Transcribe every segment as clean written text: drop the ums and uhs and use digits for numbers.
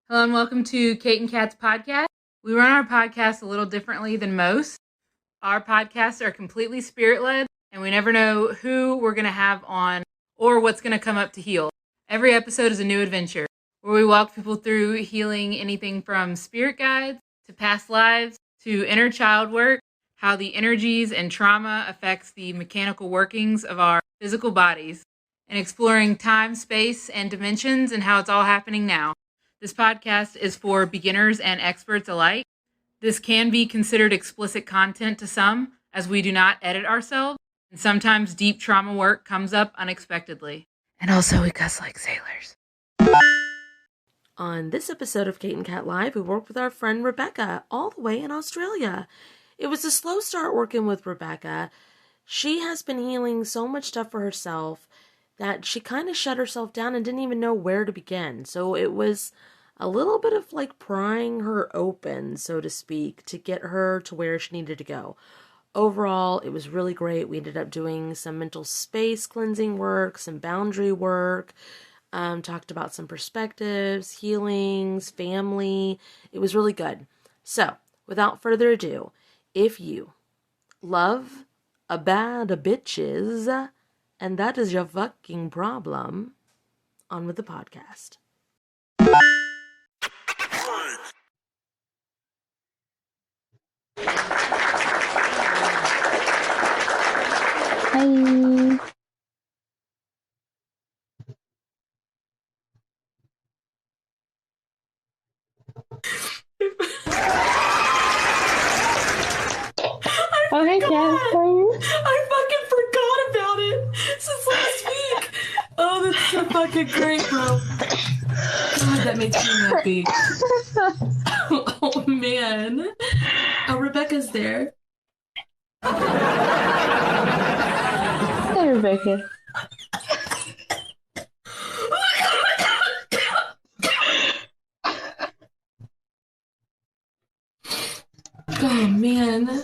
Hello and welcome to Kate and Kat's podcast. We run our podcast a little differently than most. Our podcasts are completely spirit-led, and we never know who we're going to have on or what's going to come up to heal. Every episode is a new adventure, where we walk people through healing anything from spirit guides to past lives to inner child work, how the energies and trauma affects the mechanical workings of our physical bodies, and exploring time, space, and dimensions and how it's all happening now. This podcast is for beginners and experts alike. This can be considered explicit content to some, as we do not edit ourselves, and sometimes deep trauma work comes up unexpectedly. And also, we cuss like sailors. On this episode of Kate and Kat Live, we worked with our friend Rebecca, all the way in Australia. It was a slow start working with Rebecca. She has been healing so much stuff for herself that she kind of shut herself down and didn't even know where to begin. So it was a little bit of like prying her open, so to speak, to get her to where she needed to go. Overall, it was really great. We ended up doing some mental space cleansing work, some boundary work, talked about some perspectives, healings, family. It was really good. So, without further ado, if you love a bad bitches, and that is your fucking problem, on with the podcast. Hi. Oh, hey, Catherine. I fucking forgot about it since last week. Oh, that's so fucking great, bro. God, that makes me happy. Oh, man. Oh, Rebecca's there. Hey, Rebecca. Oh, man.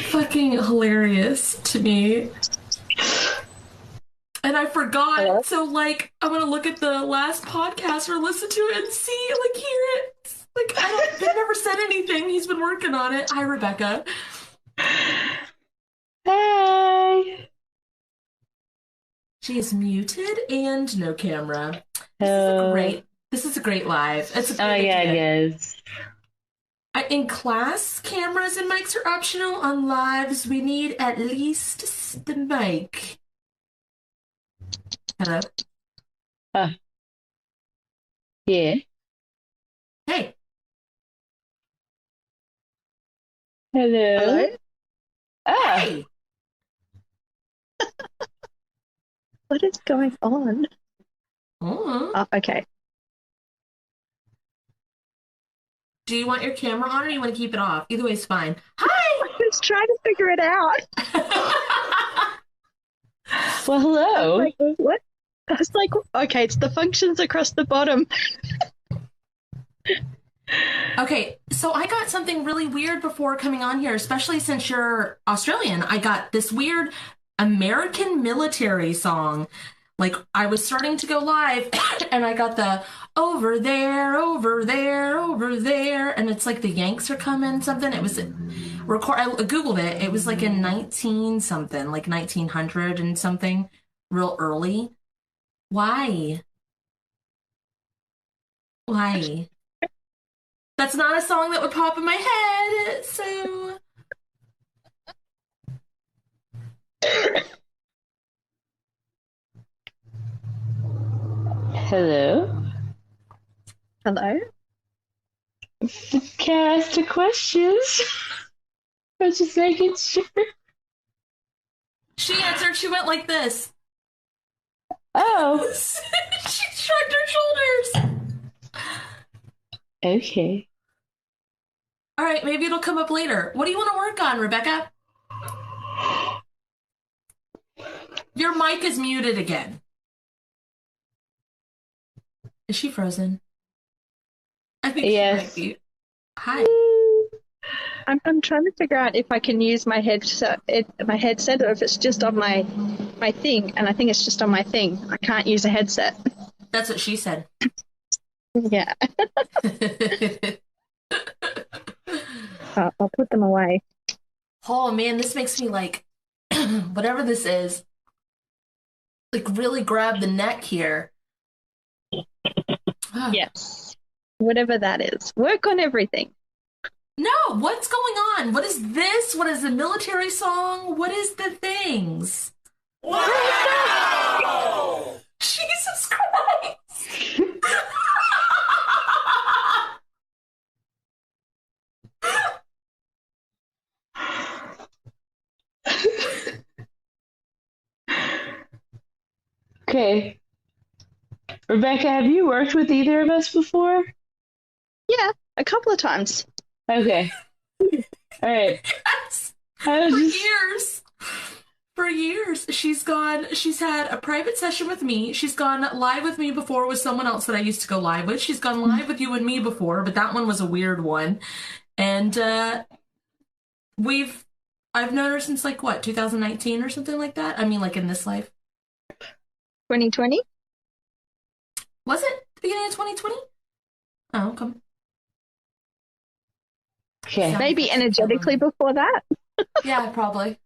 Fucking hilarious to me. And I forgot. Hello? So, like, I'm gonna look at the last podcast or listen to it and see, like, hear it. Like, they've never said anything. He's been working on it. Hi, Rebecca. Hey. She's muted and no camera. Hello. This is a great live. It's a Oh, great yeah, I idea. guess. In class, cameras and mics are optional. On lives, we need at least the mic. Hello? Yeah. Hey. Hello. Hello? Ah, Hey. What is going on? Oh. Oh, okay. Do you want your camera on or you want to keep it off? Either way is fine. Hi! I was trying to figure it out. well, I hello. was like, what? I was like, okay, it's the functions across the bottom. Okay, so I got something really weird before coming on here, especially since you're Australian. I got this weird American military song. Like, I was starting to go live, and I got the over there, over there, over there, and it's like the Yanks are coming, something. It was I Googled it. It was like in 19 something, like 1900 and something, real early. Why? Why? That's not a song that would pop in my head, so... Hello. Hello? Can I ask the questions? I was just making sure. She answered, she went like this. Oh, She shrugged her shoulders. okay. All right, maybe it'll come up later. What do you want to work on, Rebecca? Your mic is muted again. Is she frozen? I think Yes. she might be. Hi. I'm trying to figure out if I can use my headset, or if it's just on my thing, and I think it's just on my thing. I can't use a headset. That's what she said. Yeah, I'll put them away. Oh man, this makes me like, whatever this is, like really grab the neck here. Yes. Whatever that is. Work on everything. No, what's going on? What is this? What is the military song? What is the things? Wow! Jesus Christ! Okay. Rebecca, have you worked with either of us before? Yeah, a couple of times. Okay. All right. Yes. I was For just years. For years. She's had a private session with me. She's gone live with me before with someone else that I used to go live with. She's gone live with you and me before, but that one was a weird one. And I've known her since like what, 2019 or something like that? I mean, like in this life. 2020? Was it the beginning of 2020? Oh, come. okay. Maybe energetically before that. Yeah, probably.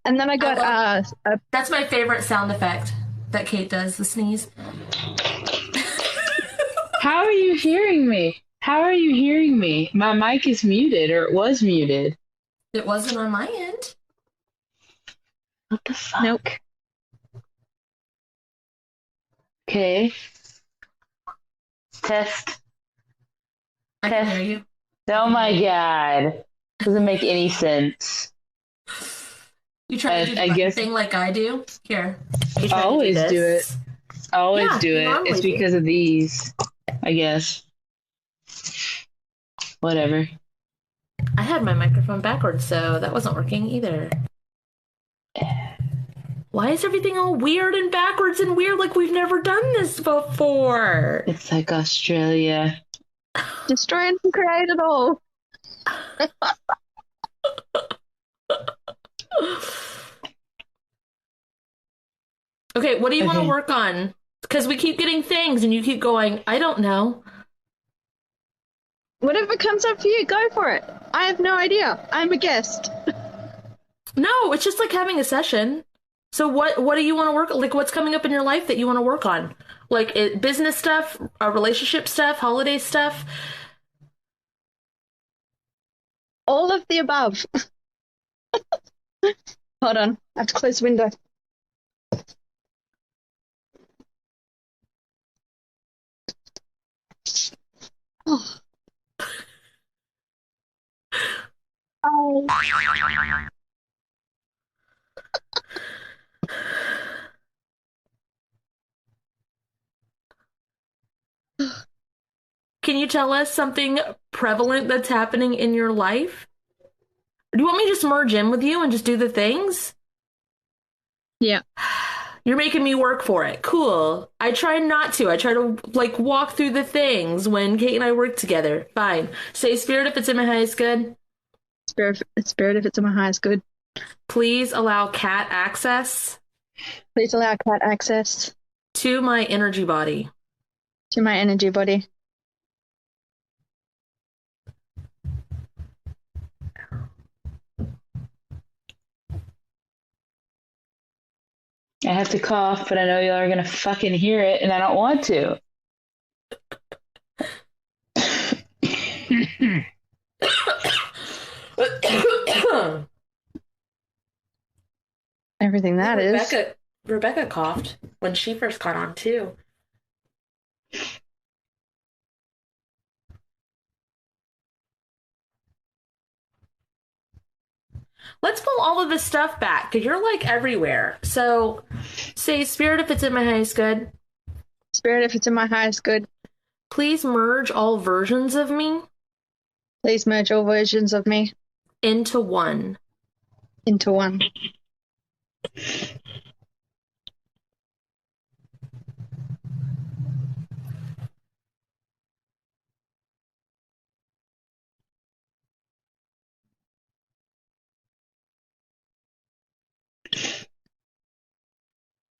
And then I got a That's my favorite sound effect that Kate does, the sneeze. How are you hearing me? How are you hearing me? My mic is muted, or it was muted. It wasn't on my end. What the fuck? Nope. Okay. Test. I can hear you. Oh my god. Doesn't make any sense. You try to do the I guess thing like I do? Here. You I try to always do this? it. I always Yeah, do you it. normally It's do. because of these, I guess. Whatever. I had my microphone backwards, so that wasn't working either. Why is everything all weird and backwards and weird like we've never done this before? It's like Australia. destroy and create it all. Okay, what do you want to Okay. work on? Because we keep getting things and you keep going, I don't know. Whatever comes up for you, go for it. I have no idea. I'm a guest. No, it's just like having a session. So what do you want to work, like what's coming up in your life that you want to work on? Like business stuff, relationship stuff, holiday stuff? All of the above. Hold on. I have to close the window. Oh. Oh. Can you tell us something prevalent that's happening in your life? Do you want me to just merge in with you and just do the things? Yeah. You're making me work for it. Cool. I try not to. I try to like walk through the things when Kate and I work together. Fine. Say spirit if it's in my highest good. Spirit if it's in my highest good. Please allow cat access Please allow cat access to my energy body. to my energy body. I have to cough, but I know y'all are gonna fucking hear it, and I don't want to. Everything that is. Rebecca coughed when she first got on too. Let's pull all of this stuff back because you're like everywhere. So say spirit if it's in my highest good. Spirit if it's in my highest good. Please merge all versions of me Please merge all versions of me into one. into one.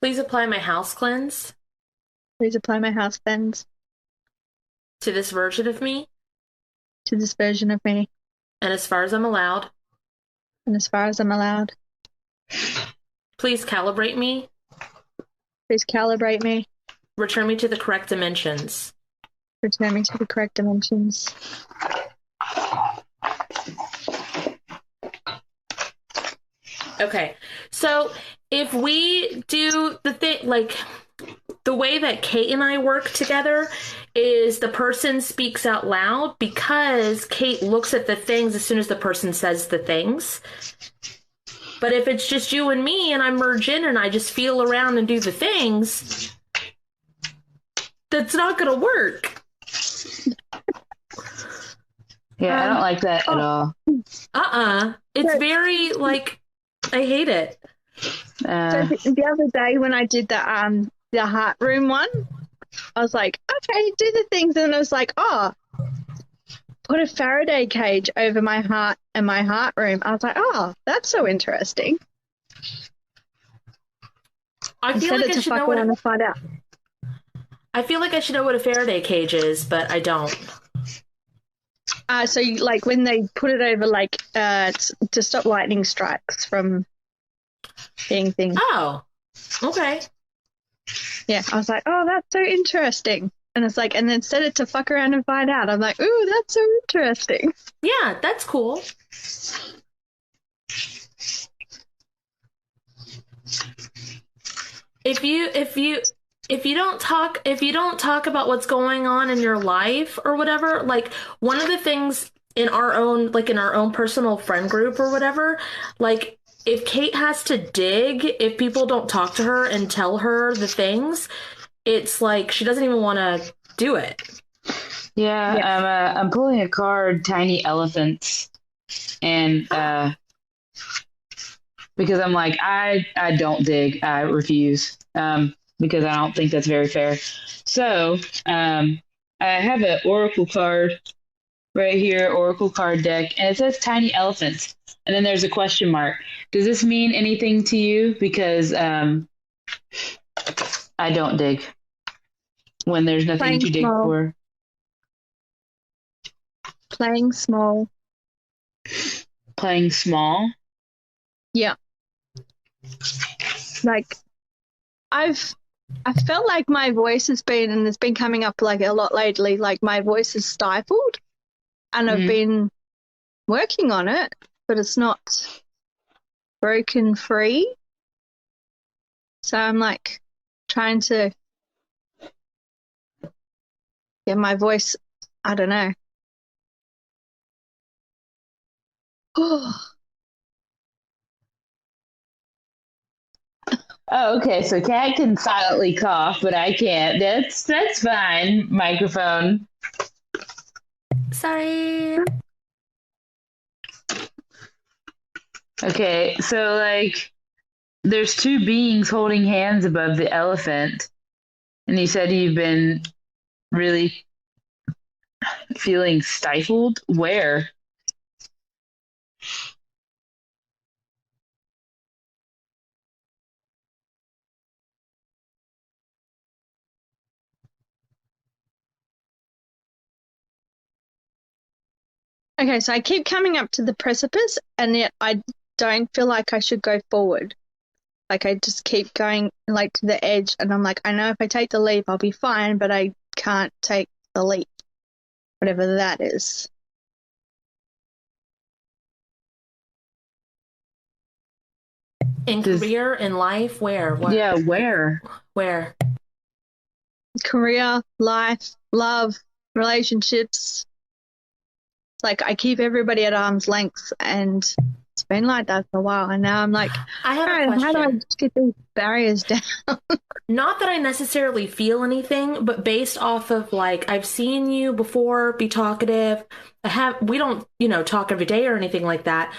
Please apply my house cleanse Please apply my house cleanse to this version of me, to this version of me, and as far as I'm allowed, and as far as I'm allowed. please calibrate me, Please calibrate me, return me to the correct dimensions. return me to the correct dimensions. Okay, so if we do the thing, like the way that Kate and I work together is the person speaks out loud because Kate looks at the things as soon as the person says the things. But if it's just you and me and I merge in and I just feel around and do the things, that's not going to work. Yeah, I don't like that at all. It's very, like, I hate it. So the other day when I did the heart room one, I was like, okay, do the things, and I was like, oh, put a Faraday cage over my heart and my heart room. I was like, oh, that's so interesting. I feel like I should know to find out. I feel like I should know what a Faraday cage is, but I don't. So like when they put it over, like to stop lightning strikes from being things. Oh, okay. Yeah, I was like, oh, that's so interesting. And it's like, and then set it to fuck around and find out. I'm like, ooh, that's so interesting. Yeah, that's cool. If you don't talk about what's going on in your life or whatever, like one of the things in our own personal friend group or whatever, like if Kate has to dig, if people don't talk to her and tell her the things, it's like she doesn't even want to do it. Yeah, I'm pulling a card, Tiny Elephants, and because I'm like, I don't dig, I refuse, because I don't think that's very fair. So I have an Oracle card right here, Oracle card deck, and it says Tiny Elephants, and then there's a question mark. Does this mean anything to you? Because I don't dig when there's nothing to dig for. Playing small. Playing small? Yeah. Like, I felt like my voice has been, and it's been coming up like a lot lately, like my voice is stifled, and I've been working on it, but it's not broken free. So I'm like trying to get my voice, I don't know. Oh, okay. So Cat can silently cough, but I can't. That's fine. Microphone. Sorry. Okay, so like there's two beings holding hands above the elephant, and you said you've been really feeling stifled. Where? Okay, so I keep coming up to the precipice, and yet I don't feel like I should go forward. Like I just keep going like to the edge, and I'm like, I know if I take the leap, I'll be fine, but I can't take the leap, whatever that is. In career, in life, where? What? Yeah, where? Where? Career, life, love, relationships. Like I keep everybody at arm's length, and it's been like that for a while. And now I'm like, I have a question. How do I just get these barriers down? Not that I necessarily feel anything, but based off of like I've seen you before be talkative. We don't, talk every day or anything like that.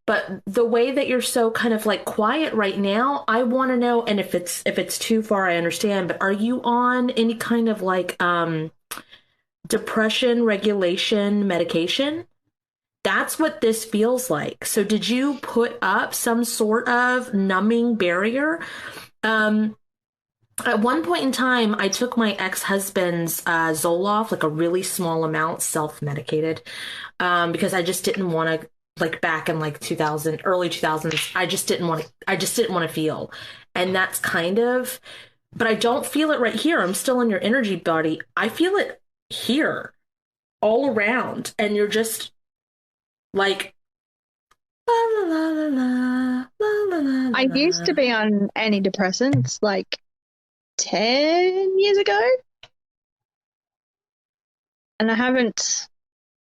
But the way that you're so kind of like quiet right now, I want to know, and if it's too far, I understand, but are you on any kind of like depression regulation medication? That's what this feels like. So did you put up some sort of numbing barrier? At one point in time, I took my ex-husband's Zoloft, like a really small amount, self-medicated, because I just didn't want to, like back in like 2000, early 2000s, I just didn't want to feel. And that's kind of, but I don't feel it right here. I'm still in your energy body. I feel it here, all around. And you're just like, la la la la la la la la. I used to be on antidepressants like 10 years ago, and I haven't,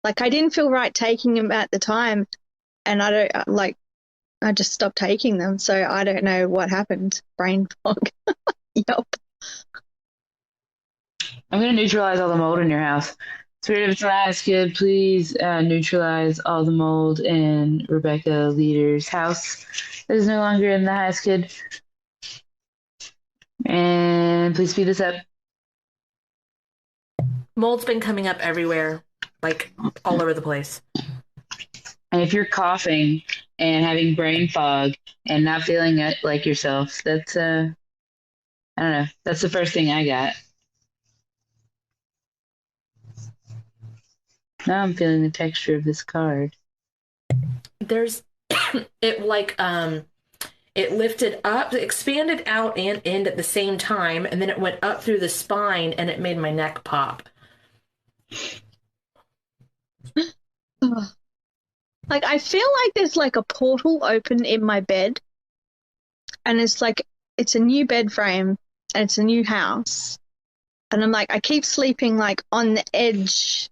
like, I didn't feel right taking them at the time, and I don't, like, I just stopped taking them, so I don't know what happened. Brain fog. Yep. I'm going to neutralize all the mold in your house. Spirit of Trash, kid, please neutralize all the mold in Rebecca Leader's house that is no longer in the house, kid. And please speed us up. Mold's been coming up everywhere, like all over the place. And if you're coughing and having brain fog and not feeling it like yourself, that's I don't know. That's the first thing I got. Now I'm feeling the texture of this card. There's it like it lifted up, expanded out and in at the same time, and then it went up through the spine and it made my neck pop. Like, I feel like there's like a portal open in my bed, and it's like, it's a new bed frame and it's a new house. And I'm like, I keep sleeping like on the edge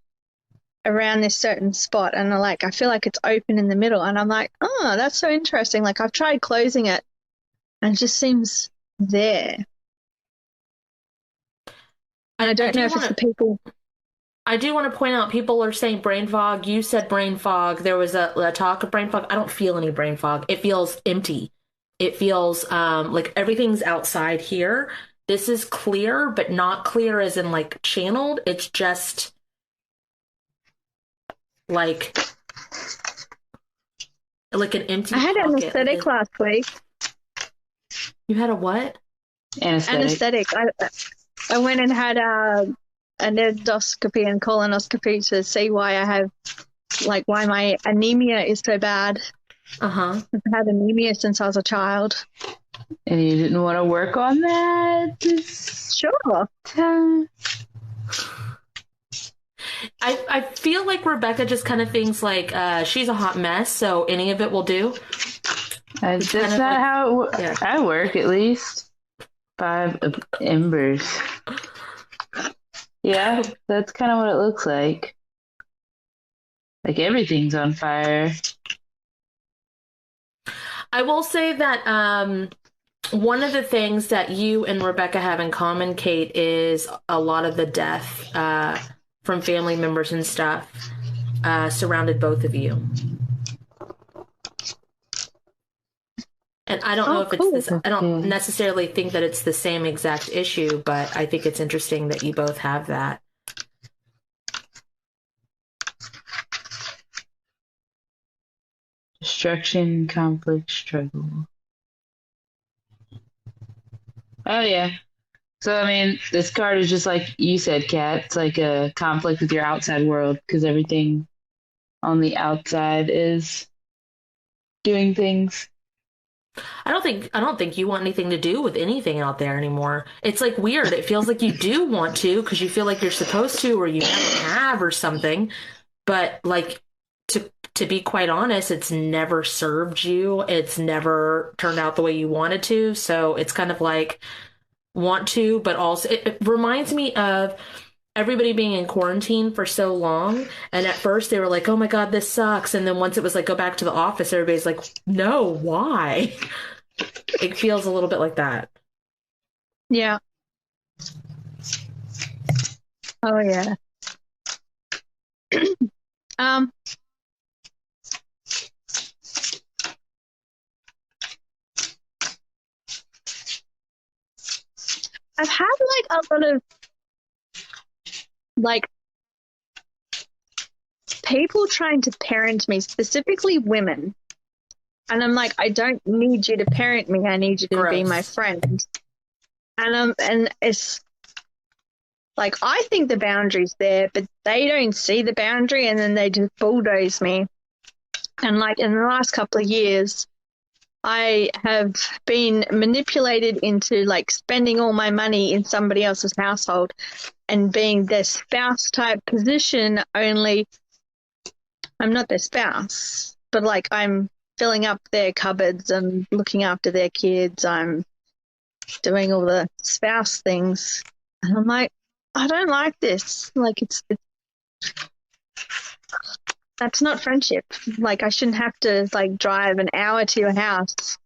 around this certain spot, and I feel like it's open in the middle, and I'm like, oh, that's so interesting. Like, I've tried closing it and it just seems there. And I don't know if it's the people. I do want to point out, people are saying brain fog. You said brain fog. There was a talk of brain fog. I don't feel any brain fog. It feels empty. It feels like everything's outside here. This is clear, but not clear as in like channeled. It's just like an empty I had pocket. anesthetic last week. You had a what? Anesthetic. I went and had an endoscopy and colonoscopy to see why why my anemia is so bad. Uh-huh. I've had anemia since I was a child. And you didn't want to work on that? Sure. I feel like Rebecca just kind of thinks like she's a hot mess, so any of it will do. That's not like, how I work, at least. 5 embers. Yeah, that's kind of what it looks like. Like everything's on fire. I will say that one of the things that you and Rebecca have in common, Kate, is a lot of the death from family members and stuff surrounded both of you. And I don't know if it's this, I don't necessarily think that it's the same exact issue, but I think it's interesting that you both have that. Destruction, conflict, struggle. Oh, yeah. So, I mean, this card is just like you said, Kat. It's like a conflict with your outside world because everything on the outside is doing things. I don't think you want anything to do with anything out there anymore. It's like weird. It feels like you do want to because you feel like you're supposed to, or you never have, or something. But like to be quite honest, it's never served you. It's never turned out the way you wanted to. So it's kind of like want to, but also it reminds me of everybody being in quarantine for so long. And at first they were like, oh my God, this sucks. And then once it was like, go back to the office, everybody's like, no, why? It feels a little bit like that. Yeah. Oh, yeah. I've had like a lot of like people trying to parent me, specifically women. And I'm like, I don't need you to parent me. I need you to be my friend. And it's like, I think the boundary's there, but they don't see the boundary, and then they just bulldoze me. And like in the last couple of years, I have been manipulated into like spending all my money in somebody else's household and being their spouse type position, only I'm not their spouse, but like I'm filling up their cupboards and looking after their kids. I'm doing all the spouse things. And I'm like, I don't like this. Like it's that's not friendship. Like I shouldn't have to like drive an hour to your house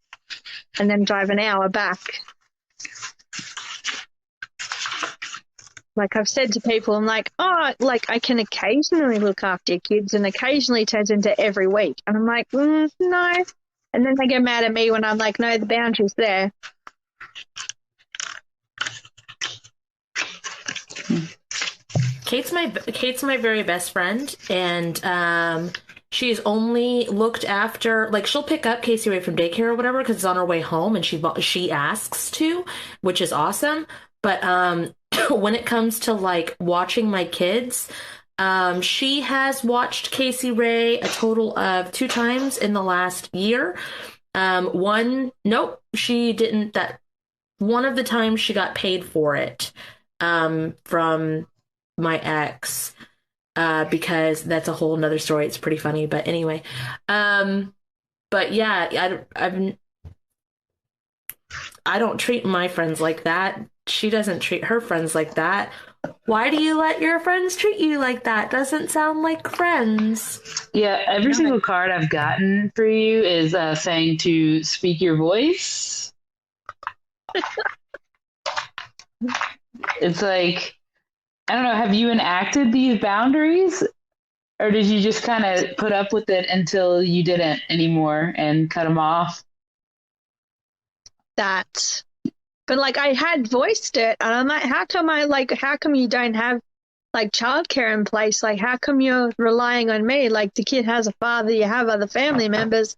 and then drive an hour back. Like I've said to people, I'm like, oh, like I can occasionally look after your kids, and occasionally turns into every week. And I'm like, no. And then they get mad at me when I'm like, no, the boundary's there. Kate's my very best friend, and she's only looked after, like, she'll pick up Casey Ray from daycare or whatever because it's on her way home, and she asks to, which is awesome. But when it comes to like watching my kids, she has watched Casey Ray a total of 2 times in the last year. Nope, she didn't. That one of the times she got paid for it from my ex, because that's a whole nother story. It's pretty funny, but anyway. But yeah, I don't treat my friends like that. She doesn't treat her friends like that. Why do you let your friends treat you like that? Doesn't sound like friends. Yeah, every single card I've gotten for you is saying to speak your voice. It's like, I don't know, have you enacted these boundaries? Or did you just kind of put up with it until you didn't anymore and cut them off? That. But like I had voiced it, and I'm like, how come you don't have like childcare in place? Like, how come you're relying on me? Like, the kid has a father, you have other family members.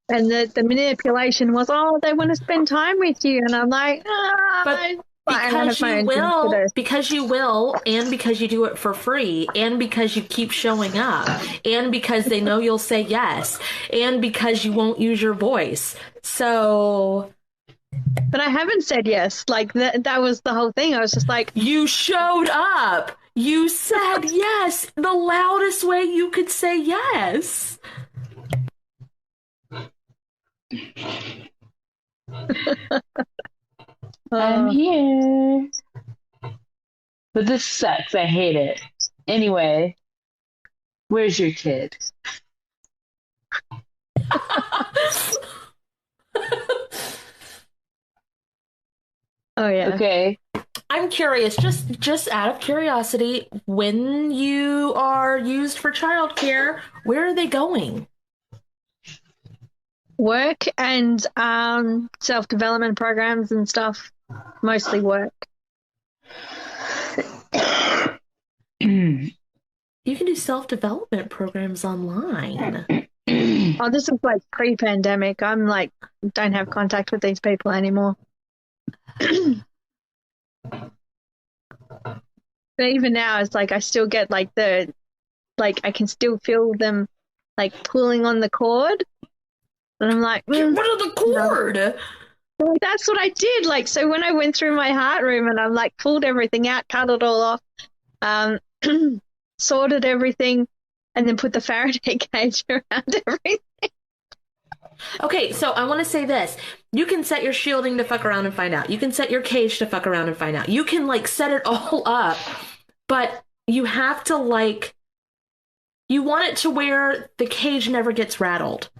And the manipulation was, oh, they want to spend time with you. And I'm like, but because you will, and because you do it for free, and because you keep showing up, and because they know you'll say yes, and because you won't use your voice. So... But I haven't said yes. Like, that was the whole thing. I was just like... You showed up. You said yes. The loudest way you could say yes. I'm here. But this sucks. I hate it. Anyway, where's your kid? Oh, yeah. Okay. I'm curious, just out of curiosity, when you are used for childcare, where are they going? Work and self-development programs and stuff. Mostly work. You can do self-development programs online. Oh, this is like pre-pandemic. I'm like, don't have contact with these people anymore. But even now, it's like I still get like I can still feel them like pulling on the cord. And I'm like, get rid of the cord. No. Well, that's what I did. Like, so when I went through my heart room and I like pulled everything out, cut it all off, sorted everything, and then put the Faraday cage around everything. Okay, so I want to say this. You can set your shielding to fuck around and find out. You can set your cage to fuck around and find out. You can, like, set it all up. But you have to, like... You want it to where the cage never gets rattled.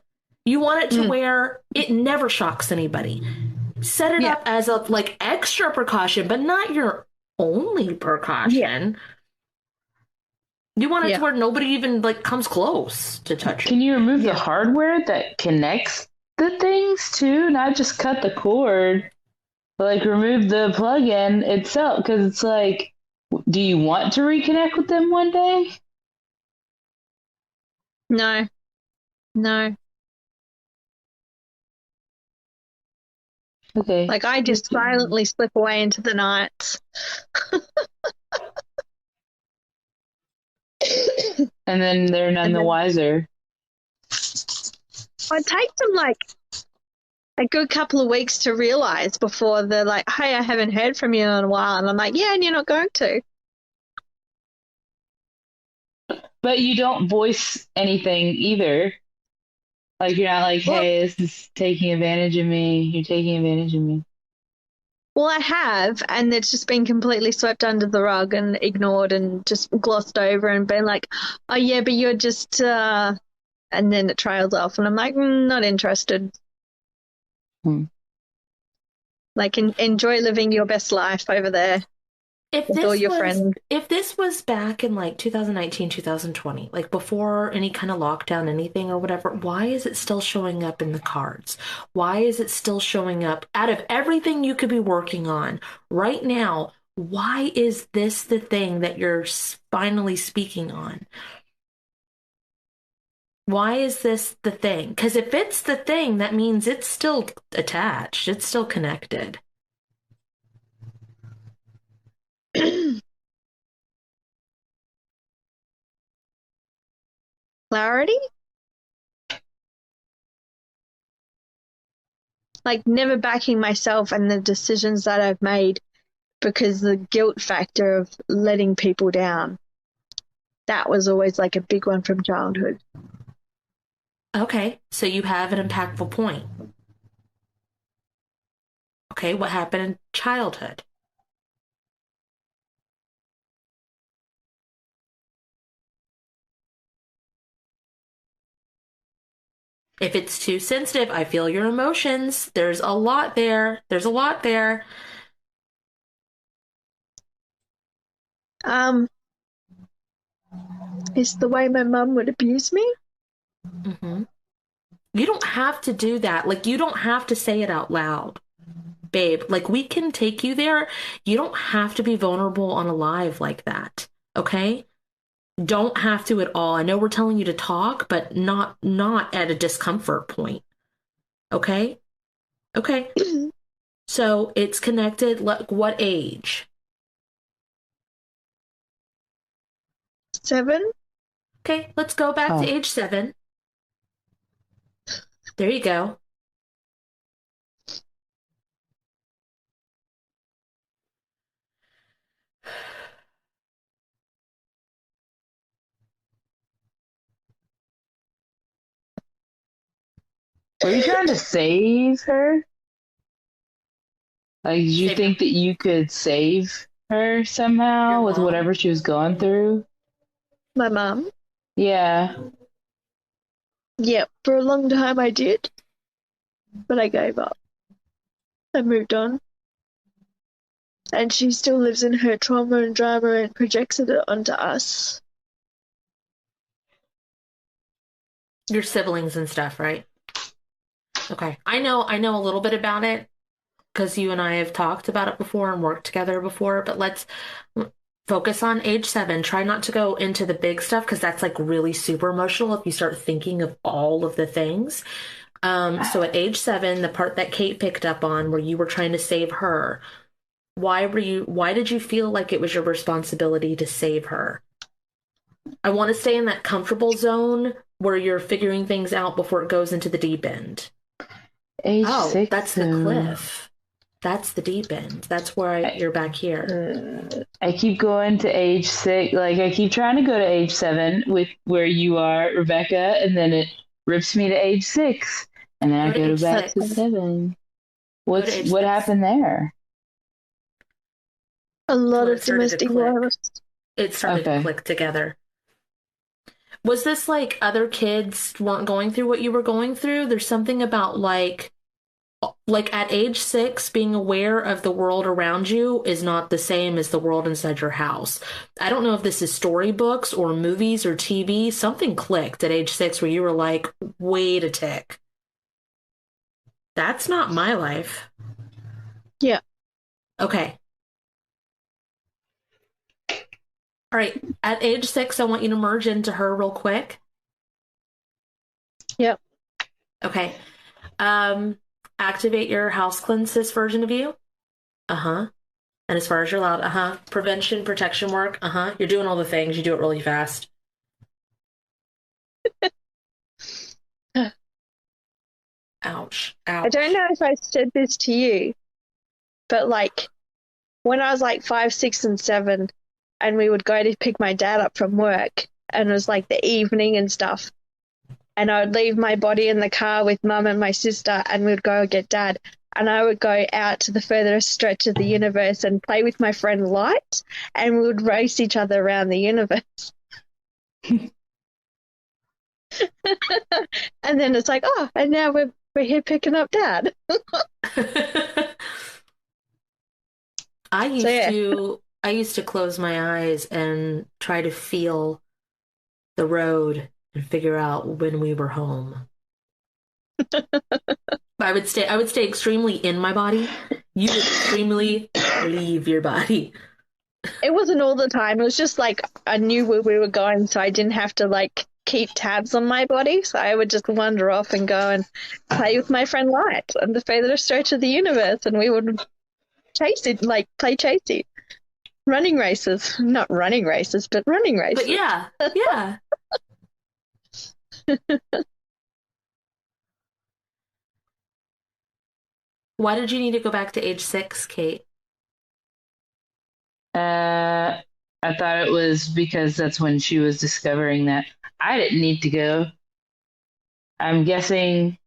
You want it to where it never shocks anybody. Set it up as a, like, extra precaution, but not your only precaution. Yeah. You want it to where nobody even, like, comes close to touch it. Can you remove the hardware that connects the things too? Not just cut the cord, but like remove the plug-in itself, because it's like, do you want to reconnect with them one day? No. Okay. Like I just silently slip away into the night. And then they're none And the then wiser. it takes them like a good couple of weeks to realize before they're like, hey, I haven't heard from you in a while. And I'm like, yeah, and you're not going to. But you don't voice anything either. Like you're not like, Well, hey, this is taking advantage of me. You're taking advantage of me. well, I have, and it's just been completely swept under the rug and ignored and just glossed over and been like, oh, yeah, but you're just, and then it trails off. And I'm like, not interested. Hmm. Like, enjoy living your best life over there If with all this your was friends. if this was back in like 2019, 2020, like before any kind of lockdown, anything or whatever, why is it still showing up in the cards? Why is it still showing up out of everything you could be working on right now? Why is this the thing that you're finally speaking on? Why is this the thing? Because if it's the thing, that means it's still attached, it's still connected. Clarity? Like, never backing myself and the decisions that I've made because the guilt factor of letting people down. That was always like a big one from childhood. Okay, so you have an impactful point. Okay, what happened in childhood? If it's too sensitive, I feel your emotions. There's a lot there. There's a lot there. It's the way my mum would abuse me. Mm-hmm. You don't have to do that. Like, you don't have to say it out loud, babe. Like, we can take you there. You don't have to be vulnerable on a live like that. Okay? Don't have to at all. I know we're telling you to talk, but not at a discomfort point. Okay? Okay. So it's connected. Like, what age? 7. Okay, let's go back to Oh. age 7. There you go. Were you trying to save her? Like, did you Save her. think that you could save her Your somehow with mom. whatever she was going through? My mum. Yeah. Yep, for a long time I did, but I gave up. I moved on. And she still lives in her trauma and drama and projects it onto us. Your siblings and stuff, right? Okay. I know a little bit about it because you and I have talked about it before and worked together before, but let's focus on age 7. Try not to go into the big stuff because that's like really super emotional if you start thinking of all of the things. So at age 7, the part that Kate picked up on where you were trying to save her, why did you feel like it was your responsibility to save her? I want to stay in that comfortable zone where you're figuring things out before it goes into the deep end. Age Oh, 6. that's the cliff. That's the deep end. That's where you're back here. I keep going to age 6. Like, I keep trying to go to age 7 with where you are, Rebecca, and then it rips me to age 6. And then I Go to go age back to 6. 7. Go to age What 6. happened there? A lot When of it started to domestic click. violence. It started to Okay. click together. Was this like other kids weren't going through what you were going through? There's something about like at age 6, being aware of the world around you is not the same as the world inside your house. I don't know if this is storybooks or movies or TV. Something clicked at age 6 where you were like, wait a tick. That's not my life. Yeah. Okay. All right. At age 6, I want you to merge into her real quick. Yep. Okay. Activate your house cleanse version of you. Uh-huh. And as far as you're allowed, uh-huh. Prevention, protection work, uh-huh. You're doing all the things. You do it really fast. Ouch. Ouch. I don't know if I said this to you, but like when I was like 5, 6, and 7, and we would go to pick my dad up from work, and it was like the evening and stuff, and I would leave my body in the car with mum and my sister, and we'd go get dad, and I would go out to the furthest stretch of the universe and play with my friend Light, and we would race each other around the universe. And then it's like, oh, and now we're here picking up dad. I used to close my eyes and try to feel the road and figure out when we were home. I would stay extremely in my body. You would extremely leave your body. It wasn't all the time. It was just like I knew where we were going, so I didn't have to like keep tabs on my body. So I would just wander off and go and play with my friend Light on the furthest stretch of the universe, and we would chase it, like play chasey. Running races. Not running races, but running races. But yeah, yeah. Why did you need to go back to age 6, Kate? I thought it was because that's when she was discovering that I didn't need to go. I'm guessing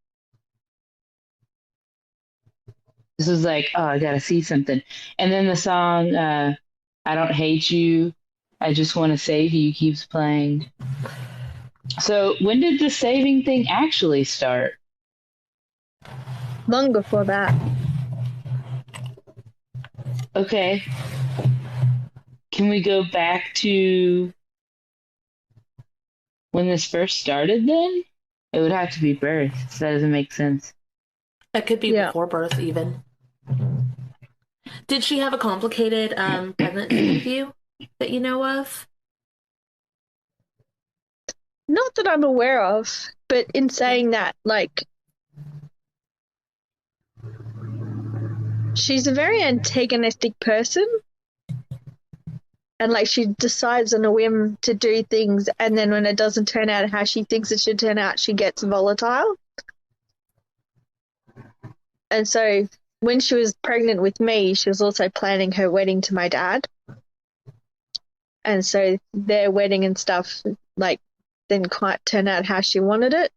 this was like, oh, I gotta see something. And then the song, I Don't Hate You, I Just Want to Save You keeps playing. So when did the saving thing actually start? Long before that. Okay. Can we go back to when this first started then? It would have to be birth. So that doesn't make sense. It could be before birth even. Did she have a complicated pregnancy with you that you know of? Not that I'm aware of, but in saying that, like, she's a very antagonistic person. And, like, she decides on a whim to do things, and then when it doesn't turn out how she thinks it should turn out, she gets volatile. And so when she was pregnant with me, she was also planning her wedding to my dad. And so their wedding and stuff, like, didn't quite turn out how she wanted it.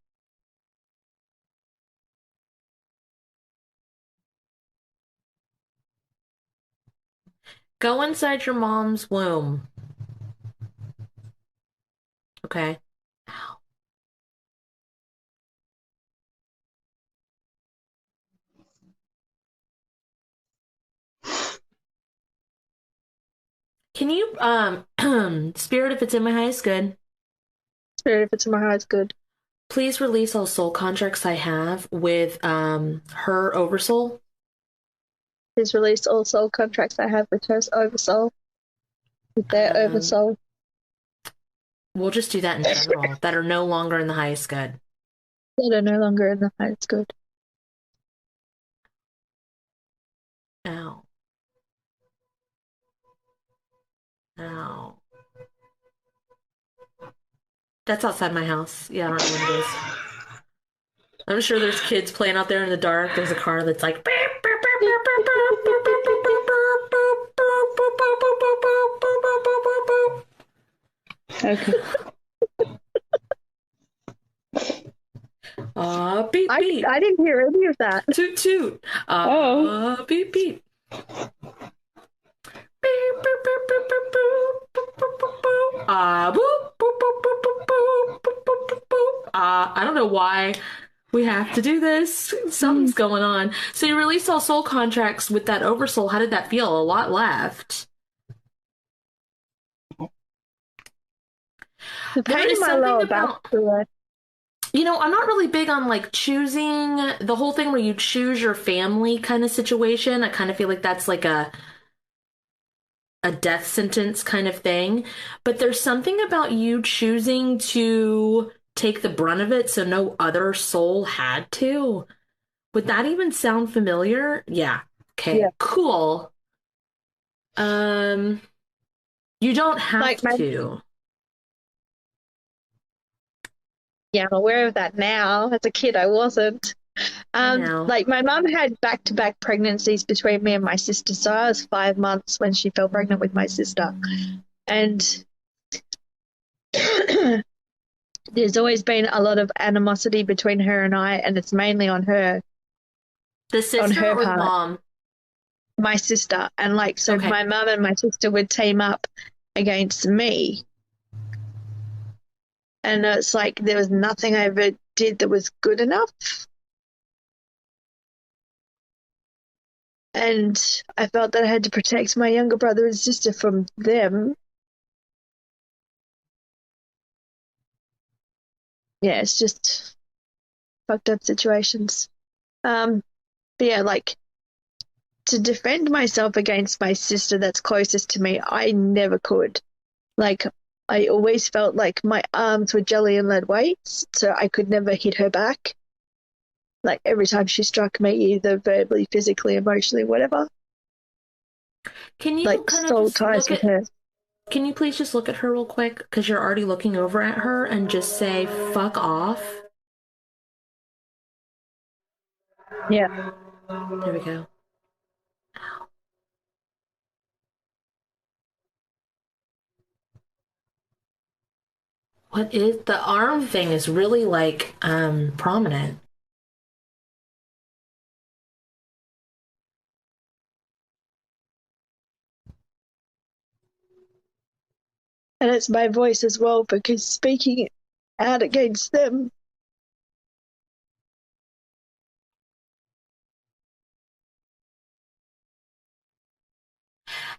Go inside your mom's womb. Okay. Ow. Can you, Spirit, if it's in my highest good, Spirit, if it's in my heart, it's good. please release all soul contracts I have with her oversoul. Please release all soul contracts I have with her oversoul. With their oversoul. We'll just do that in general, that are no longer in the highest good. That are no longer in the highest good. Ow. Ow. That's outside my house. Yeah, I don't know what it is. I'm sure there's kids playing out there in the dark. There's a car that's like. Okay. Beep beep. I didn't hear any of that. Toot toot. Beep beep. I don't know why we have to do this. Something's going on. So you released all soul contracts with that oversoul. How did that feel? A lot left. The pain in my lower back. You know, I'm not really big on like choosing the whole thing where you choose your family kind of situation. I kind of feel like that's like a death sentence kind of thing. But there's something about you choosing to take the brunt of it so no other soul had to. Would that even sound familiar? Yeah. Yeah. Okay, cool. Um, you don't have Like my to. Yeah, I'm aware of that now. As a kid, I wasn't. I know. Like my mum had back-to-back pregnancies between me and my sister, so I was 5 months when she fell pregnant with my sister, and there's always been a lot of animosity between her and I, and it's mainly The on sister her or the part, mom? my sister, and like so, Okay. my mum and my sister would team up against me, and it's like there was nothing I ever did that was good enough. And I felt that I had to protect my younger brother and sister from them. Yeah, it's just fucked up situations. But yeah, like to defend myself against my sister that's closest to me, I never could. Like I always felt like my arms were jelly and lead weights, so I could never hit her back. Like every time she struck me, either verbally, physically, emotionally, whatever. Can you Like kind of soul just ties look with at, her. can you please just look at her real quick? Because you're already looking over at her and just say, fuck off. Yeah. There we go. What is the arm thing is really like prominent. And it's my voice as well, because speaking out against them.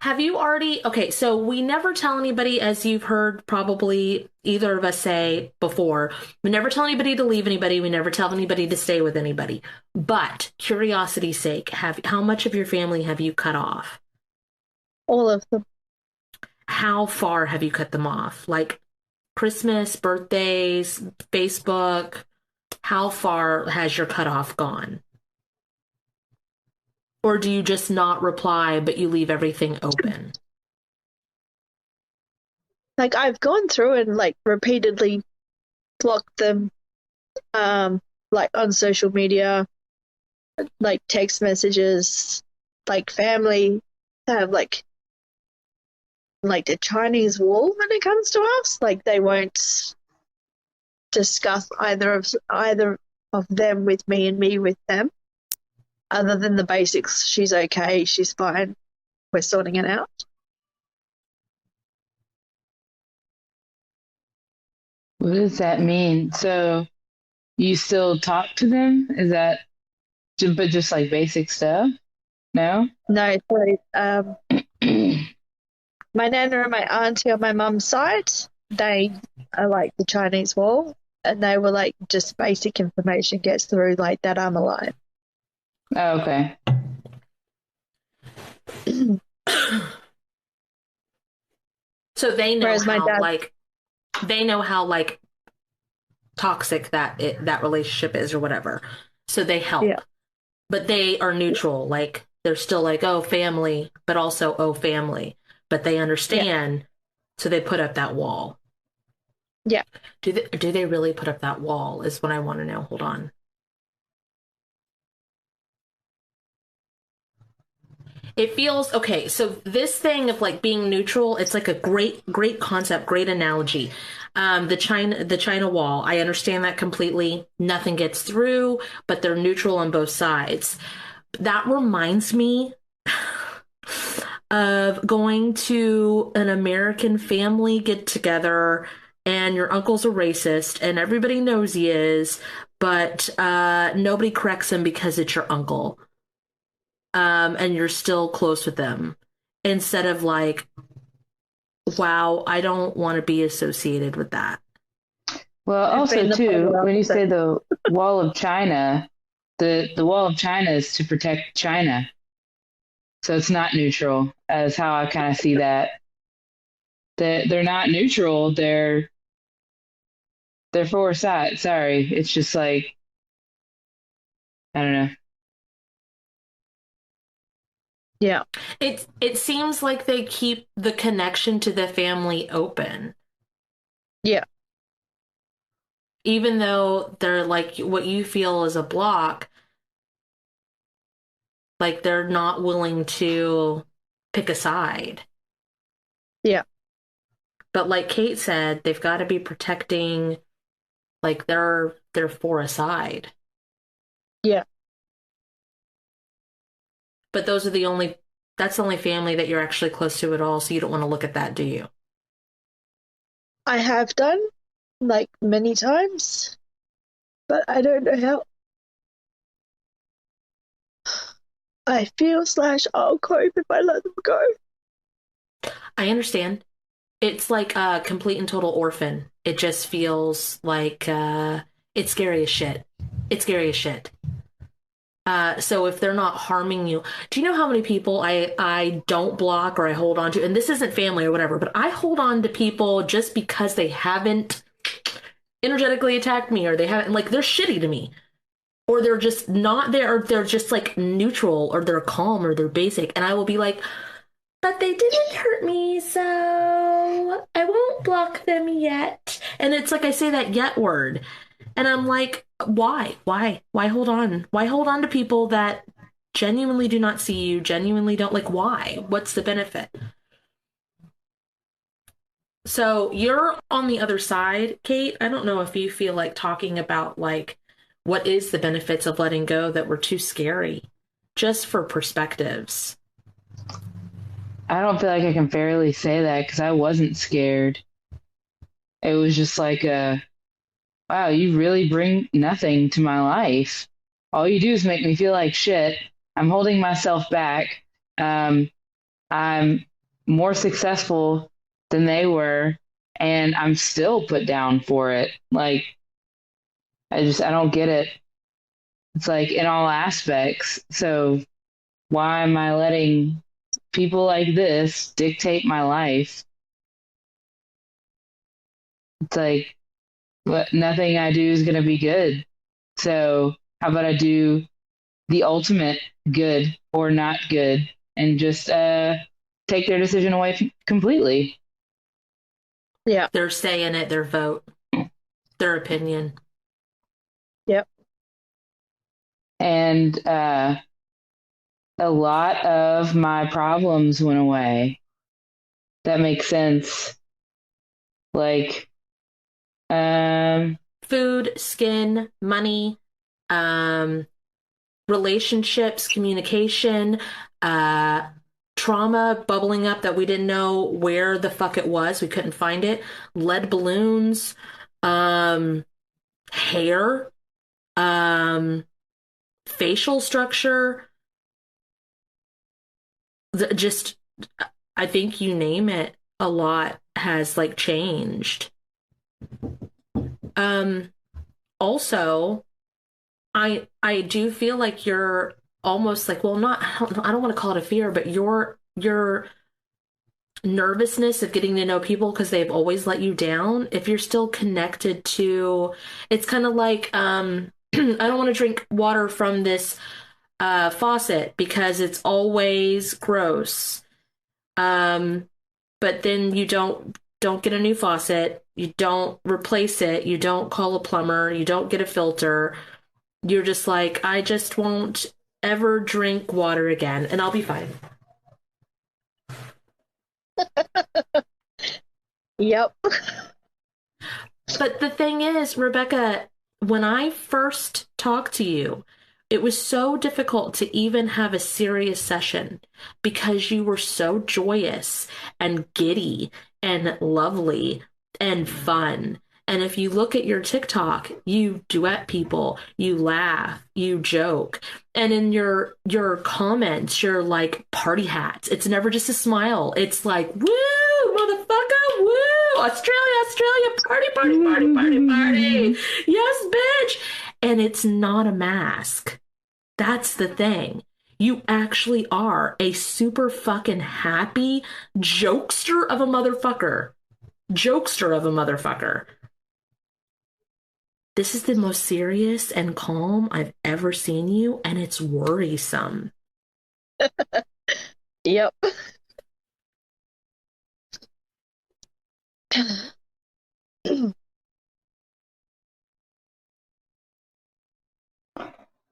Have you already? Okay, so we never tell anybody, as you've heard probably either of us say before, we never tell anybody to leave anybody. We never tell anybody to stay with anybody. But curiosity's sake, how much of your family have you cut off? All of them. How far have you cut them off? Like Christmas, birthdays, Facebook? How far has your cutoff gone? Or do you just not reply, but you leave everything open? Like I've gone through and like repeatedly blocked them, like on social media, like text messages, like family have like the Chinese wall when it comes to us. Like they won't discuss either of them with me and me with them, other than the basics. She's okay, she's fine, we're sorting it out. What does that mean? So you still talk to them? Is that, but just like basic stuff? No? No, so my nana and my auntie on my mum's side, they are like the Chinese wall, and they were like just basic information gets through, like that I'm alive. Oh, okay. So they know Whereas my how dad, like they know how like toxic that relationship is or whatever. So they help. yeah, But they are neutral. Like they're still like, oh, family, but also oh, family. But they yeah, understand, so they put up that wall. yeah. Do they really put up that wall? Is what I want to know. Hold on. It feels okay. So this thing of like being neutral, it's like a great concept, great analogy. The China wall. I understand that completely. Nothing gets through, but they're neutral on both sides. That reminds me of going to an American family get together and your uncle's a racist and everybody knows he is, but nobody corrects him because it's your uncle. And you're still close with them. Instead of like, wow, I don't want to be associated with that. Well, I've also been the too, polar when you say opposite. the wall of China, the wall of China is to protect China. So it's not neutral, as how I kind of see that. That they're not neutral, they're for a side. Sorry. It's just like I don't know. Yeah. It seems like they keep the connection to the family open. Yeah. Even though they're like what you feel is a block, like they're not willing to pick a side. Yeah. But like Kate said, they've got to be protecting, like they're for a side. Yeah. But that's the only family that you're actually close to at all, so you don't want to look at that, do you? I have done, like, many times, but I don't know how I feel / I'll cope if I let them go. I understand. It's like a complete and total orphan. It just feels like it's scary as shit. It's scary as shit. So if they're not harming you, do you know how many people I don't block or I hold on to? And this isn't family or whatever, but I hold on to people just because they haven't energetically attacked me or they haven't, like, they're shitty to me. Or they're just not there, or they're just like neutral, or they're calm, or they're basic. And I will be like, but they didn't hurt me, so I won't block them yet. And it's like I say that yet word. And I'm like, why? Why hold on? Why hold on to people that genuinely do not see you, genuinely don't like, why? What's the benefit? So you're on the other side, Kate. I don't know if you feel like talking about like what is the benefits of letting go that were too scary, just for perspectives. I don't feel like I can fairly say that because I wasn't scared. It was just like, wow, you really bring nothing to my life. All you do is make me feel like shit. I'm holding myself back. I'm more successful than they were, and I'm still put down for it. Like, I don't get it. It's like in all aspects. So why am I letting people like this dictate my life? It's like, what, nothing I do is going to be good. So how about I do the ultimate good or not good and just take their decision away completely? Yeah. Their say in it, their vote, their opinion. Yep. And a lot of my problems went away. That makes sense. Like, Food, skin, money, um, relationships, communication, trauma bubbling up that we didn't know where the fuck it was. We couldn't find it. Lead balloons, hair, um, facial structure, just, I think you name it, a lot has like changed. Um, Also, I do feel like you're almost like, well, not, I don't want to call it a fear, but your nervousness of getting to know people because they've always let you down, if you're still connected to, it's kind of like I don't want to drink water from this faucet because it's always gross. But then you don't get a new faucet, you don't replace it, you don't call a plumber, you don't get a filter. You're just like, I just won't ever drink water again and I'll be fine. Yep. But the thing is, Rebecca, when I first talked to you, it was so difficult to even have a serious session because you were so joyous and giddy and lovely and fun. And if you look at your TikTok, you duet people, you laugh, you joke. And in your comments, you're like party hats. It's never just a smile. It's like, woo, motherfucker, woo, Australia, Australia, party, party, party, party, party. Yes, bitch. And it's not a mask. That's the thing. You actually are a super fucking happy jokester of a motherfucker. Jokester of a motherfucker. This is the most serious and calm I've ever seen you, and it's worrisome. Yep.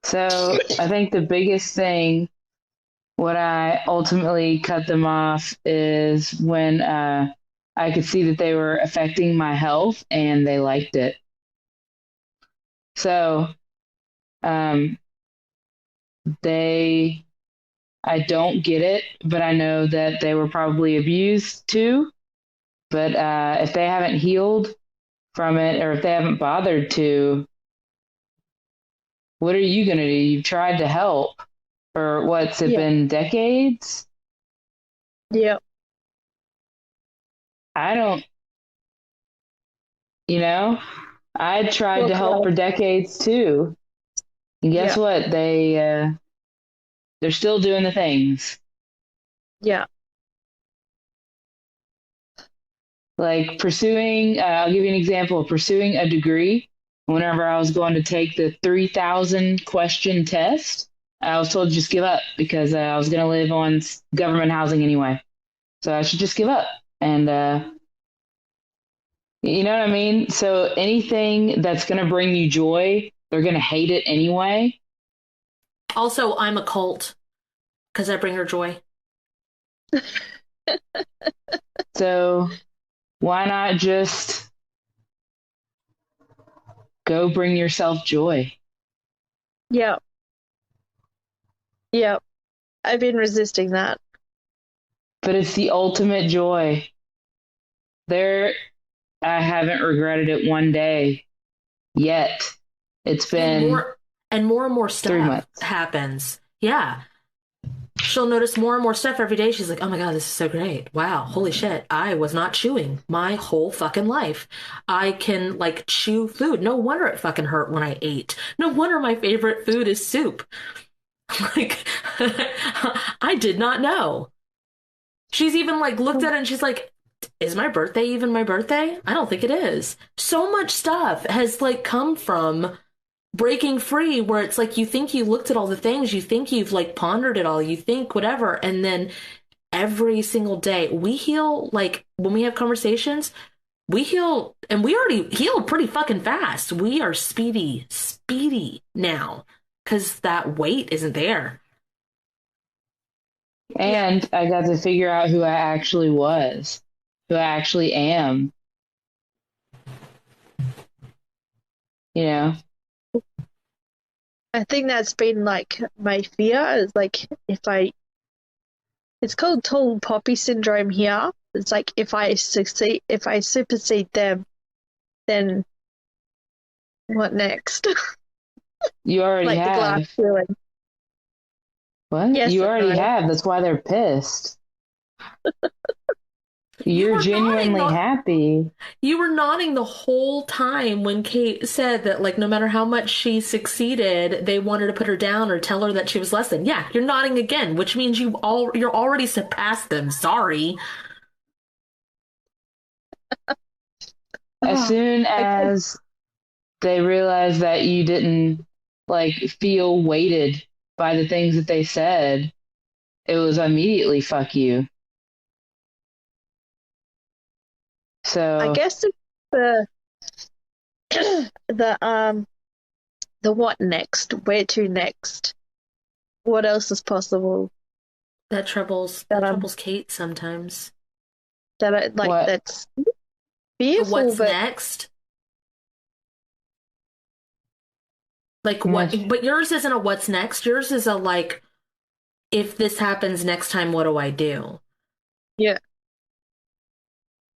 So I think the biggest thing, what I ultimately cut them off, is when I could see that they were affecting my health and they liked it. So um, they, I don't get it, but I know that they were probably abused too. But if they haven't healed from it, or if they haven't bothered to, what are you going to do? You've tried to help for what's it Yeah. been, decades? Yep. I don't, you know, I tried Well, to help for decades too. And guess Yeah. what? They're still doing the things. Yeah. Like pursuing, I'll give you an example of pursuing a degree. Whenever I was going to take the 3,000 question test, I was told to just give up because I was going to live on government housing anyway. So I should just give up. And, you know what I mean? So anything that's going to bring you joy, they're going to hate it anyway. Also, I'm a cult because I bring her joy. So why not just go bring yourself joy? Yep. Yep. I've been resisting that. But it's the ultimate joy. There, I haven't regretted it one day yet. It's been and more 3 stuff months. happens. Yeah. She'll notice more and more stuff every day. She's like, oh my God, this is so great. Wow, holy shit. I was not chewing my whole fucking life. I can like chew food. No wonder it fucking hurt when I ate. No wonder my favorite food is soup. Like, I did not know. She's even like looked at it and she's like, is my birthday even my birthday? I don't think it is. So much stuff has like come from breaking free where it's like you think you looked at all the things, you think you've like pondered it all, you think whatever, and then every single day we heal. Like when we have conversations, we heal, and we already healed pretty fucking fast. We are speedy now because that weight isn't there. And I got to figure out who I actually was, who I actually am. You know? I think that's been like my fear is like it's called tall poppy syndrome here. It's like if I supersede them, then what next? You already Like the glass have. ceiling. What? Yes, You already I know. have. That's why they're pissed. You're genuinely happy. You were nodding the whole time when Kate said that, like, no matter how much she succeeded, they wanted to put her down or tell her that she was less than. Yeah, you're nodding again, which means you're already surpassed them. Sorry. As soon as they realize that you didn't like feel weighted by the things that they said, it was immediately fuck you. So I guess the the what next? Where to next? What else is possible? That troubles Kate sometimes. That I like what? that's fearful. What's but next? Like what? But yours isn't a what's next. Yours is a like, if this happens next time, what do I do? Yeah.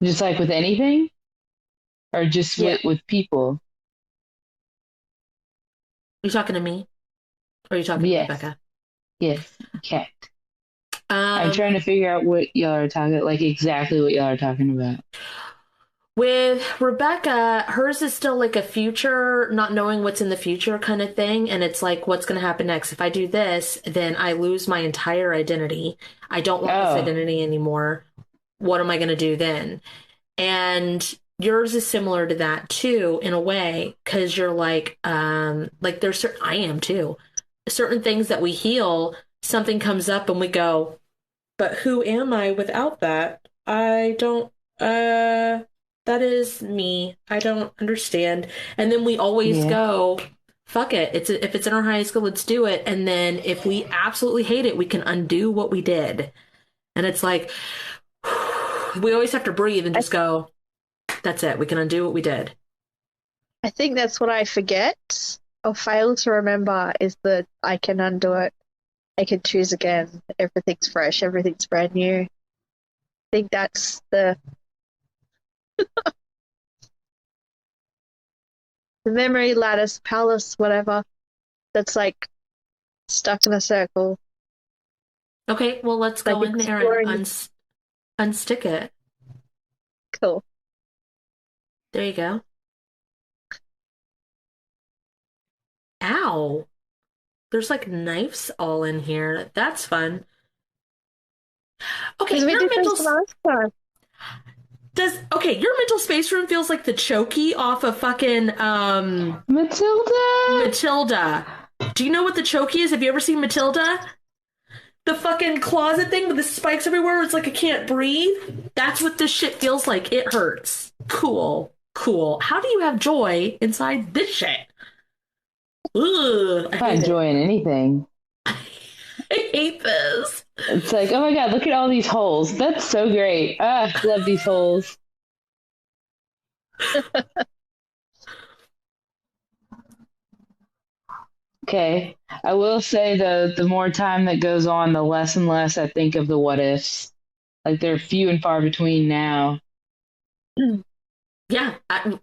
Just like with anything? Or just with people? Are you talking to me? Or are you talking Yes. to Rebecca? Yes. Okay. I'm trying to figure out what y'all are talking, like exactly what y'all are talking about. With Rebecca, hers is still like a future, not knowing what's in the future kind of thing. And it's like, what's going to happen next? If I do this, then I lose my entire identity. I don't want this identity anymore. What am I going to do then? And yours is similar to that too, in a way, because you're like there's I am too. Certain things that we heal, something comes up and we go, But who am I without that? I don't, that is me. I don't understand. And then we always Yeah. go, fuck it. If it's in our high school, let's do it. And then if we absolutely hate it, we can undo what we did. And it's like, we always have to breathe and just go, that's it. We can undo what we did. I think that's what I forget or fail to remember is that I can undo it. I can choose again. Everything's fresh. Everything's brand new. I think that's the memory lattice, palace, whatever. That's like stuck in a circle. Okay, well, let's go in there and unstick it. Cool. There you go. Ow. There's like knives all in here. That's fun. Okay, your mental space room feels like the chokey off of fucking Matilda. Do you know what the chokey is? Have you ever seen Matilda? The fucking closet thing with the spikes everywhere. It's like I can't breathe. That's what this shit feels like. It hurts. Cool. How do you have joy inside this shit? Ugh, I'm not enjoying anything. I hate this. It's like, oh my god, look at all these holes. That's so great. Ah, love these holes. Okay. I will say though, the more time that goes on, the less and less I think of the what ifs. Like they're few and far between now. Yeah,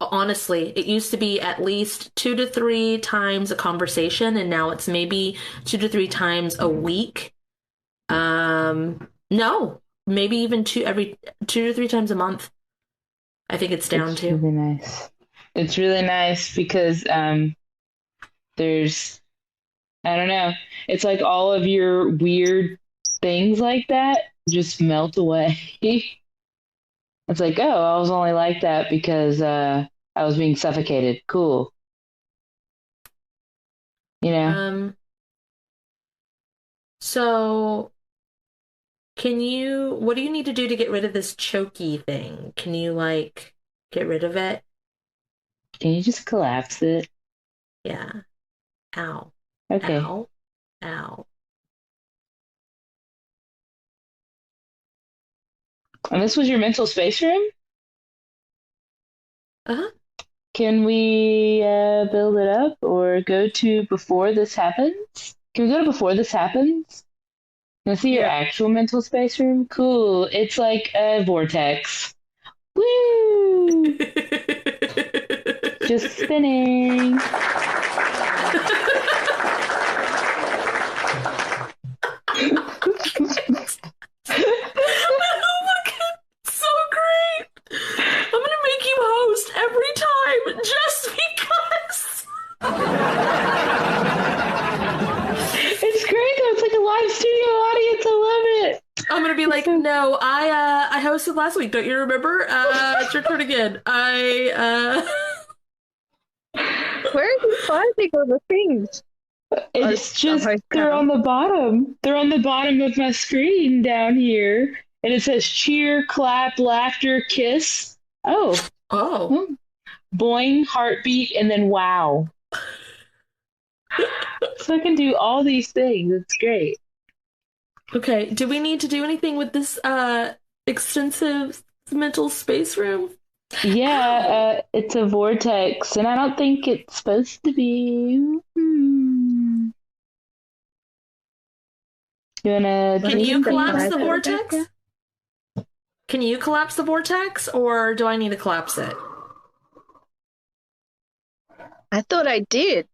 honestly, it used to be at least 2 to 3 times a conversation, and now it's maybe 2 to 3 times a week. No, maybe even 2 to 3 times a month. I think it's down to. Really nice. It's really nice because there's, I don't know, it's like all of your weird things like that just melt away. It's like, oh, I was only like that because I was being suffocated. Cool. You know? So what do you need to do to get rid of this choky thing? Can you like get rid of it? Can you just collapse it? Yeah. Ow. Okay. Ow. And this was your mental space room? Uh-huh. Can we build it up or go to before this happens? Can we go to before this happens? Let's see your actual mental space room. Cool. It's like a vortex. Woo! Just spinning. So great. I'm gonna make you host every time just because. It's great though. It's like a live studio audience. I love it. I'm gonna be like, no, I hosted last week. Don't you remember? It's your turn again. Where are you finding all the things? It's just they're on the bottom. They're on the bottom of my screen down here. And it says cheer, clap, laughter, kiss. Oh. Boing, heartbeat, and then wow. So I can do all these things. It's great. Okay. Do we need to do anything with this extensive mental space room? Yeah, it's a vortex, and I don't think it's supposed to be. You wanna? Can you collapse the vortex? Can you collapse the vortex, or do I need to collapse it? I thought I did.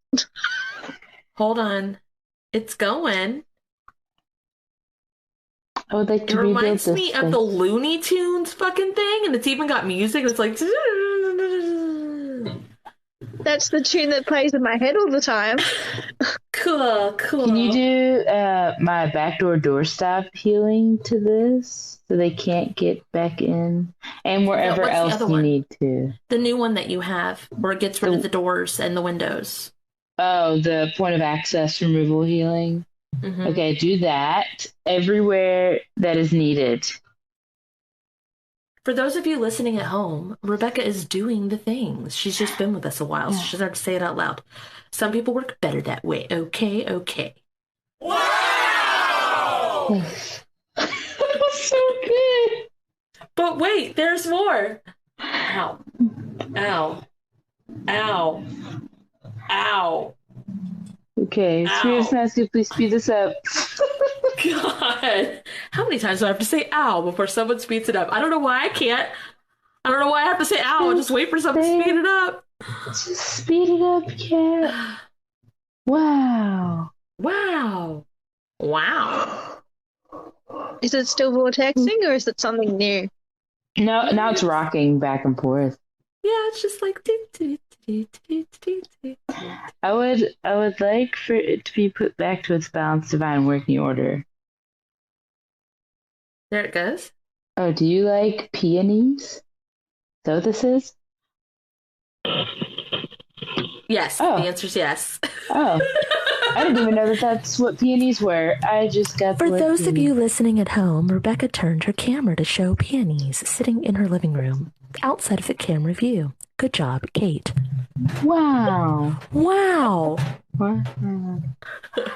Hold on. It's going. I would like to It rebuild reminds this me thing. of the Looney Tunes fucking thing, and it's even got music. It's like. That's the tune that plays in my head all the time. Cool. Can you do my backdoor doorstop healing to this so they can't get back in? And wherever else you need to. The new one that you have, where it gets rid of the doors and the windows. Oh, the point of access removal healing. Mm-hmm. Okay, do that everywhere that is needed. For those of you listening at home, Rebecca is doing the things. She's just been with us a while, so she doesn't have to say it out loud. Some people work better that way. Okay, okay. Wow! That was so good. But wait, there's more. Ow. Ow. Ow. Ow. Okay, Spirit Master, please speed this up. God. How many times do I have to say ow before someone speeds it up? I don't know why I can't. I don't know why I have to say ow and just wait for someone to speed it up. Just speed it up, cat. Wow. Wow. Wow. Is it still vortexing or is it something new? No, now it's rocking back and forth. Yeah, it's just like I would like for it to be put back to its balanced divine working order. There it goes. Oh, do you like peonies? Is that what this is? Yes, Oh. the answer's yes. Oh. I didn't even know that that's what peonies were. I just got For the word those of peony. you listening at home, Rebecca turned her camera to show peonies sitting in her living room, outside of the camera view. Good job, Kate. Wow. Wow. It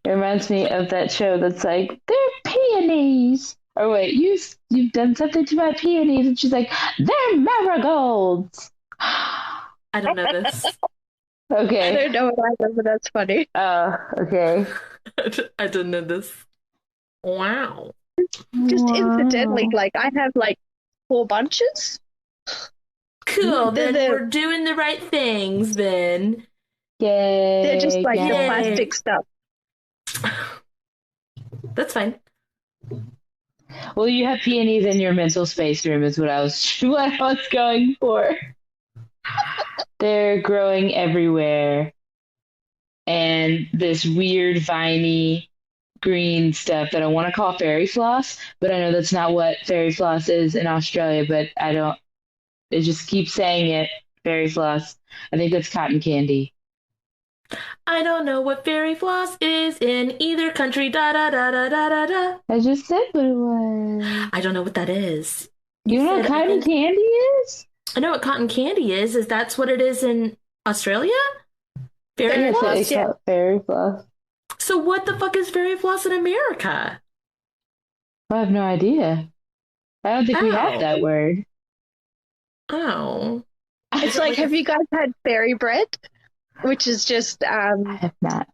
reminds me of that show that's like, they're peonies. Or wait, you've done something to my peonies. And she's like, they're marigolds. I don't know this. Okay. I don't know what I know, but that's funny. Okay. I didn't know this. Wow. Just Wow. incidentally, like I have like 4 bunches. Cool, then They're- we're doing the right things then. Yay. They're just like the Yay. plastic stuff. That's fine. Well, you have peonies in your mental space room is what I was going for. They're growing everywhere. And this weird viney green stuff that I want to call fairy floss, but I know that's not what fairy floss is in Australia, but it just keeps saying it, fairy floss. I think that's cotton candy. I don't know what fairy floss is in either country. Da da da da da da da. I just said what it was. I don't know what that is. You know what said, I cotton think- candy is? I know what cotton candy is. Is that's what it is in Australia? Fairy Yeah, floss? it's called fairy floss. So what the fuck is fairy floss in America? I have no idea. I don't think we Ow. have that word. Oh. It's like, have you guys had fairy bread? Which is just I have not.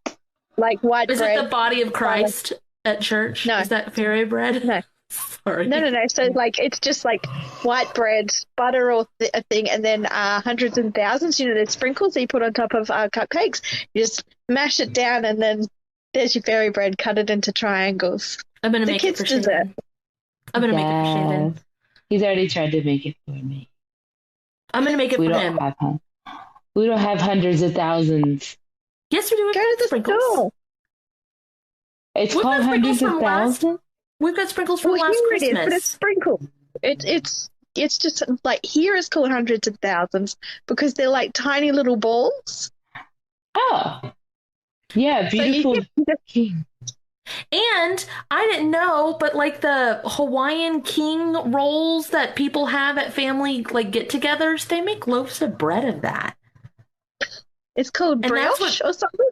like white Is bread. it the body of Christ at church? No. Is that fairy bread? No. Sorry. No. So like it's just like white bread, butter or a thing, and then hundreds and thousands. You know, there's sprinkles that you put on top of cupcakes. You just mash it down, and then there's your fairy bread. Cut it into triangles. I'm gonna The make it for kids' Shannon. I'm gonna make it for Shannon. Yes. He's already tried to make it for me. I'm gonna make it We for don't him. have We don't have hundreds of thousands. Yes, we do. We've Go to got the sprinkles. store. It's We've called got sprinkles hundreds of from last- thousands. We've got sprinkles from Well, last here it is, Christmas. but it's sprinkled. It's just like here is called hundreds of thousands because they're like tiny little balls. Oh, yeah, So you beautiful. get- And I didn't know, but like the Hawaiian king rolls that people have at family like get-togethers, they make loaves of bread of that. It's called And that's brioche what- or something.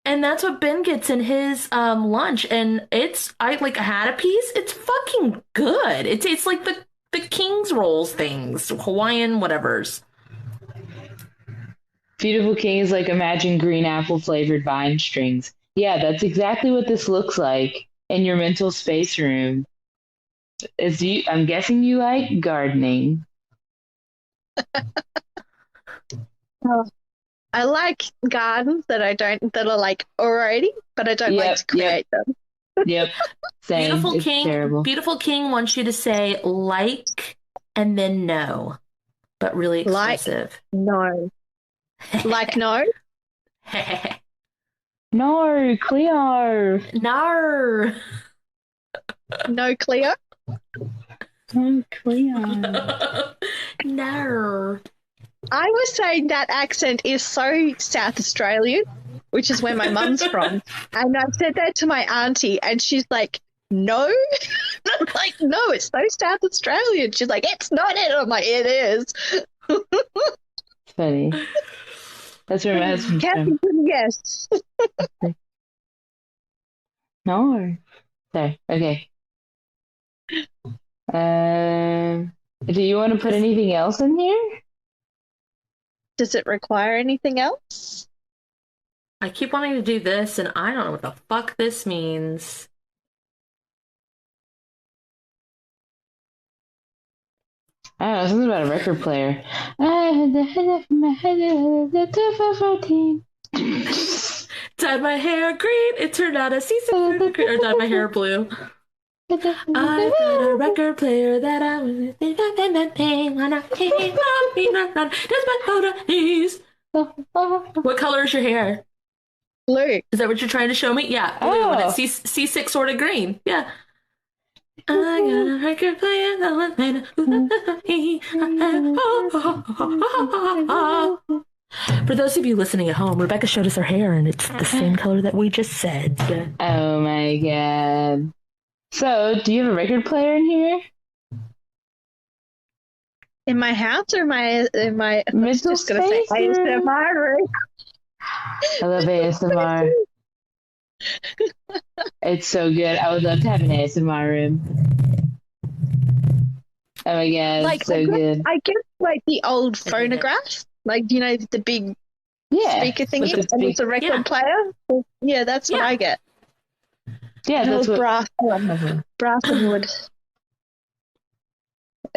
And that's what Ben gets in his lunch. And I like had a piece. It's fucking good. It's like the king's rolls things, Hawaiian whatevers. Beautiful king is like imagine green apple flavored vine strings. Yeah, that's exactly what this looks like in your mental space room. I'm guessing you like gardening. I like gardens that are like already, but I don't like Yep, to create them. Yep, same. Beautiful It's king. terrible. Beautiful king wants you to say like and then no, but really Like. expressive. No, like no. No, Cleo. Nar. No, Cleo. No, Cleo. Nar. I was saying that accent is so South Australian. which is where my mum's from. And I said that to my auntie, and she's like, no. I'm like, no, it's so South Australian. She's like, it's not it. I'm like, it is. Funny. That's where my husband's Kathy, from. yes. No. Sorry. Okay. Do you want to put anything else in here? Does it require anything else? I keep wanting to do this, and I don't know what the fuck this means. I don't know, something about a record player. Dyed my hair green, it turned out a C6 green, or dyed my hair blue. I got a record player that I was What color is your hair? Blue. Is that what you're trying to show me? Yeah, blue, and it's C6 sort of green. Yeah. I got a record player that was For those of you listening at home, Rebecca showed us her hair, and it's the same color that we just said. Oh my god. So, do you have a record player in here? In my house or I was just going to say ASMR room. I love ASMR. It's so good. I would love to have an ASMR room. Oh my god, Like, it's so good. I guess like the old phonograph, like, you know, the big speaker thingy, and it's a record player. Yeah, that's what I get. Yeah, that's what brass and wood.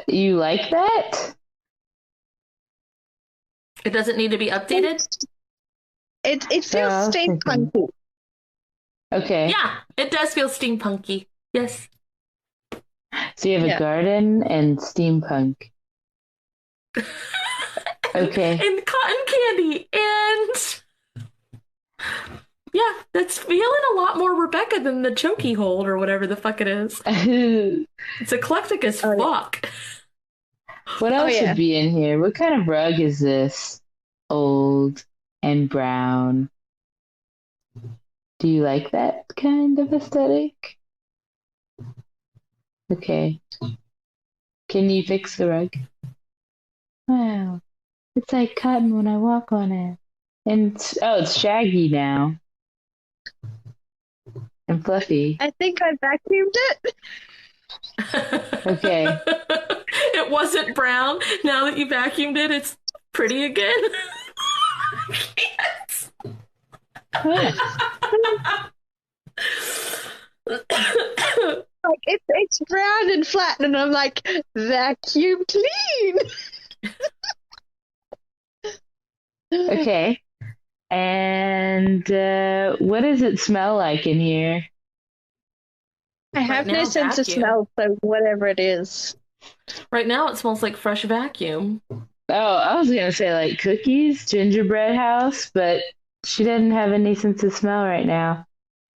You like that? It doesn't need to be updated? It feels steampunky. Okay. Yeah, it does feel steampunky. Yes. So you have a garden and steampunk. Okay. And cotton candy and yeah, that's feeling a lot more Rebecca than the chokey hold or whatever the fuck it is. It's eclectic as fuck. What else should be in here? What kind of rug is this? Old and brown. Do you like that kind of aesthetic? Okay. Can you fix the rug? Wow. It's like cotton when I walk on it. And it's shaggy now. And fluffy. I think I vacuumed it. Okay. It wasn't brown. Now that you vacuumed it, it's pretty again. Yes. Like it's brown and flat, and I'm like, vacuum clean. Okay. And what does it smell like in here? I have no sense of smell, so whatever it is. Right now it smells like fresh vacuum. Oh, I was gonna say like cookies, gingerbread house, but she doesn't have any sense of smell right now.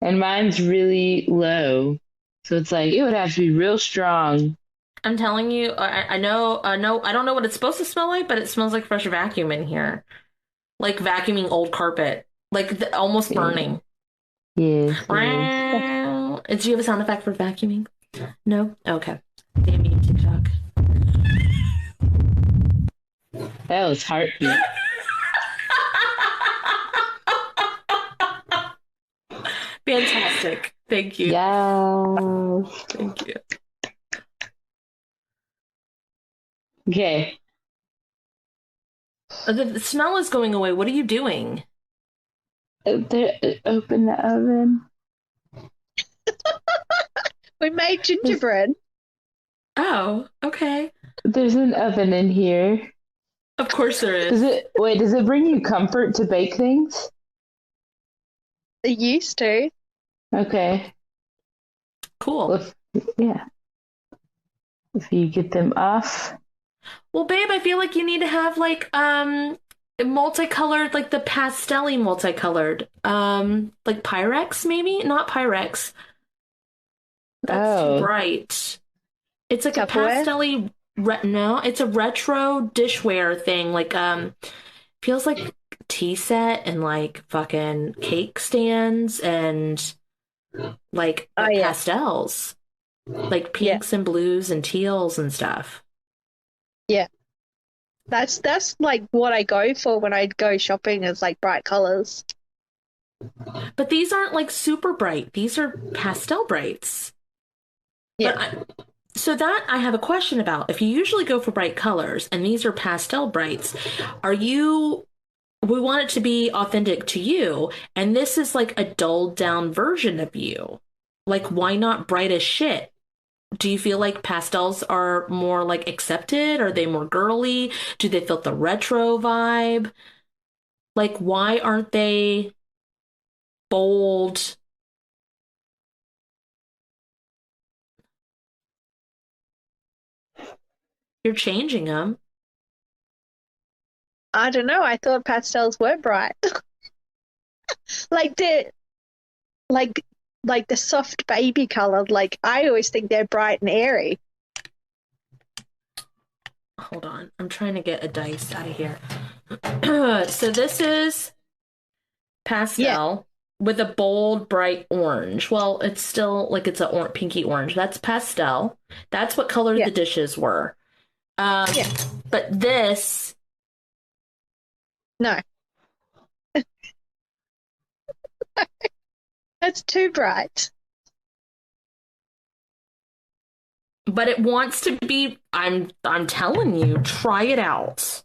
And mine's really low. So it's like it would have to be real strong. I'm telling you, I know, I don't know what it's supposed to smell like, but it smells like fresh vacuum in here. Like vacuuming old carpet. Like almost burning. Yes. Do you have a sound effect for vacuuming? No? Okay. Damn you, TikTok. That was heartbeat. Fantastic. Thank you. Yeah. Thank you. Okay. The smell is going away. What are you doing? Open the oven. We made gingerbread. Oh, okay. There's an oven in here. Of course there is. Does it bring you comfort to bake things? It used to. Okay. Cool. Well, if you get them off. Well, babe, I feel like you need to have like multicolored, like the pastel-y multicolored. Like Pyrex, maybe? Not Pyrex. That's too bright. It's like Tupperware? a pastel-y no, it's a retro dishware thing. Like feels like tea set and like fucking cake stands and like Oh yeah, pastels, like yeah, pinks and blues and teals and stuff. yeah. That's like what I go for when I go shopping is like bright colors. But these aren't like super bright. These are pastel brights. Yeah. So that I have a question about. If you usually go for bright colors and these are pastel brights, we want it to be authentic to you, and this is like a dulled down version of you. Like, why not bright as shit? Do you feel like pastels are more like accepted? Are they more girly? Do they fit the retro vibe? Like, why aren't they bold? You're changing them. I don't know. I thought pastels were bright. like the like like the soft baby color. Like I always think they're bright and airy. Hold on. I'm trying to get a dice out of here. So this is pastel with a bold, bright orange. Well, it's still like it's a pinky orange. That's pastel. That's what color Yeah. the dishes were. Yeah. But this, No. That's too bright. but it wants to be. I'm telling you, try it out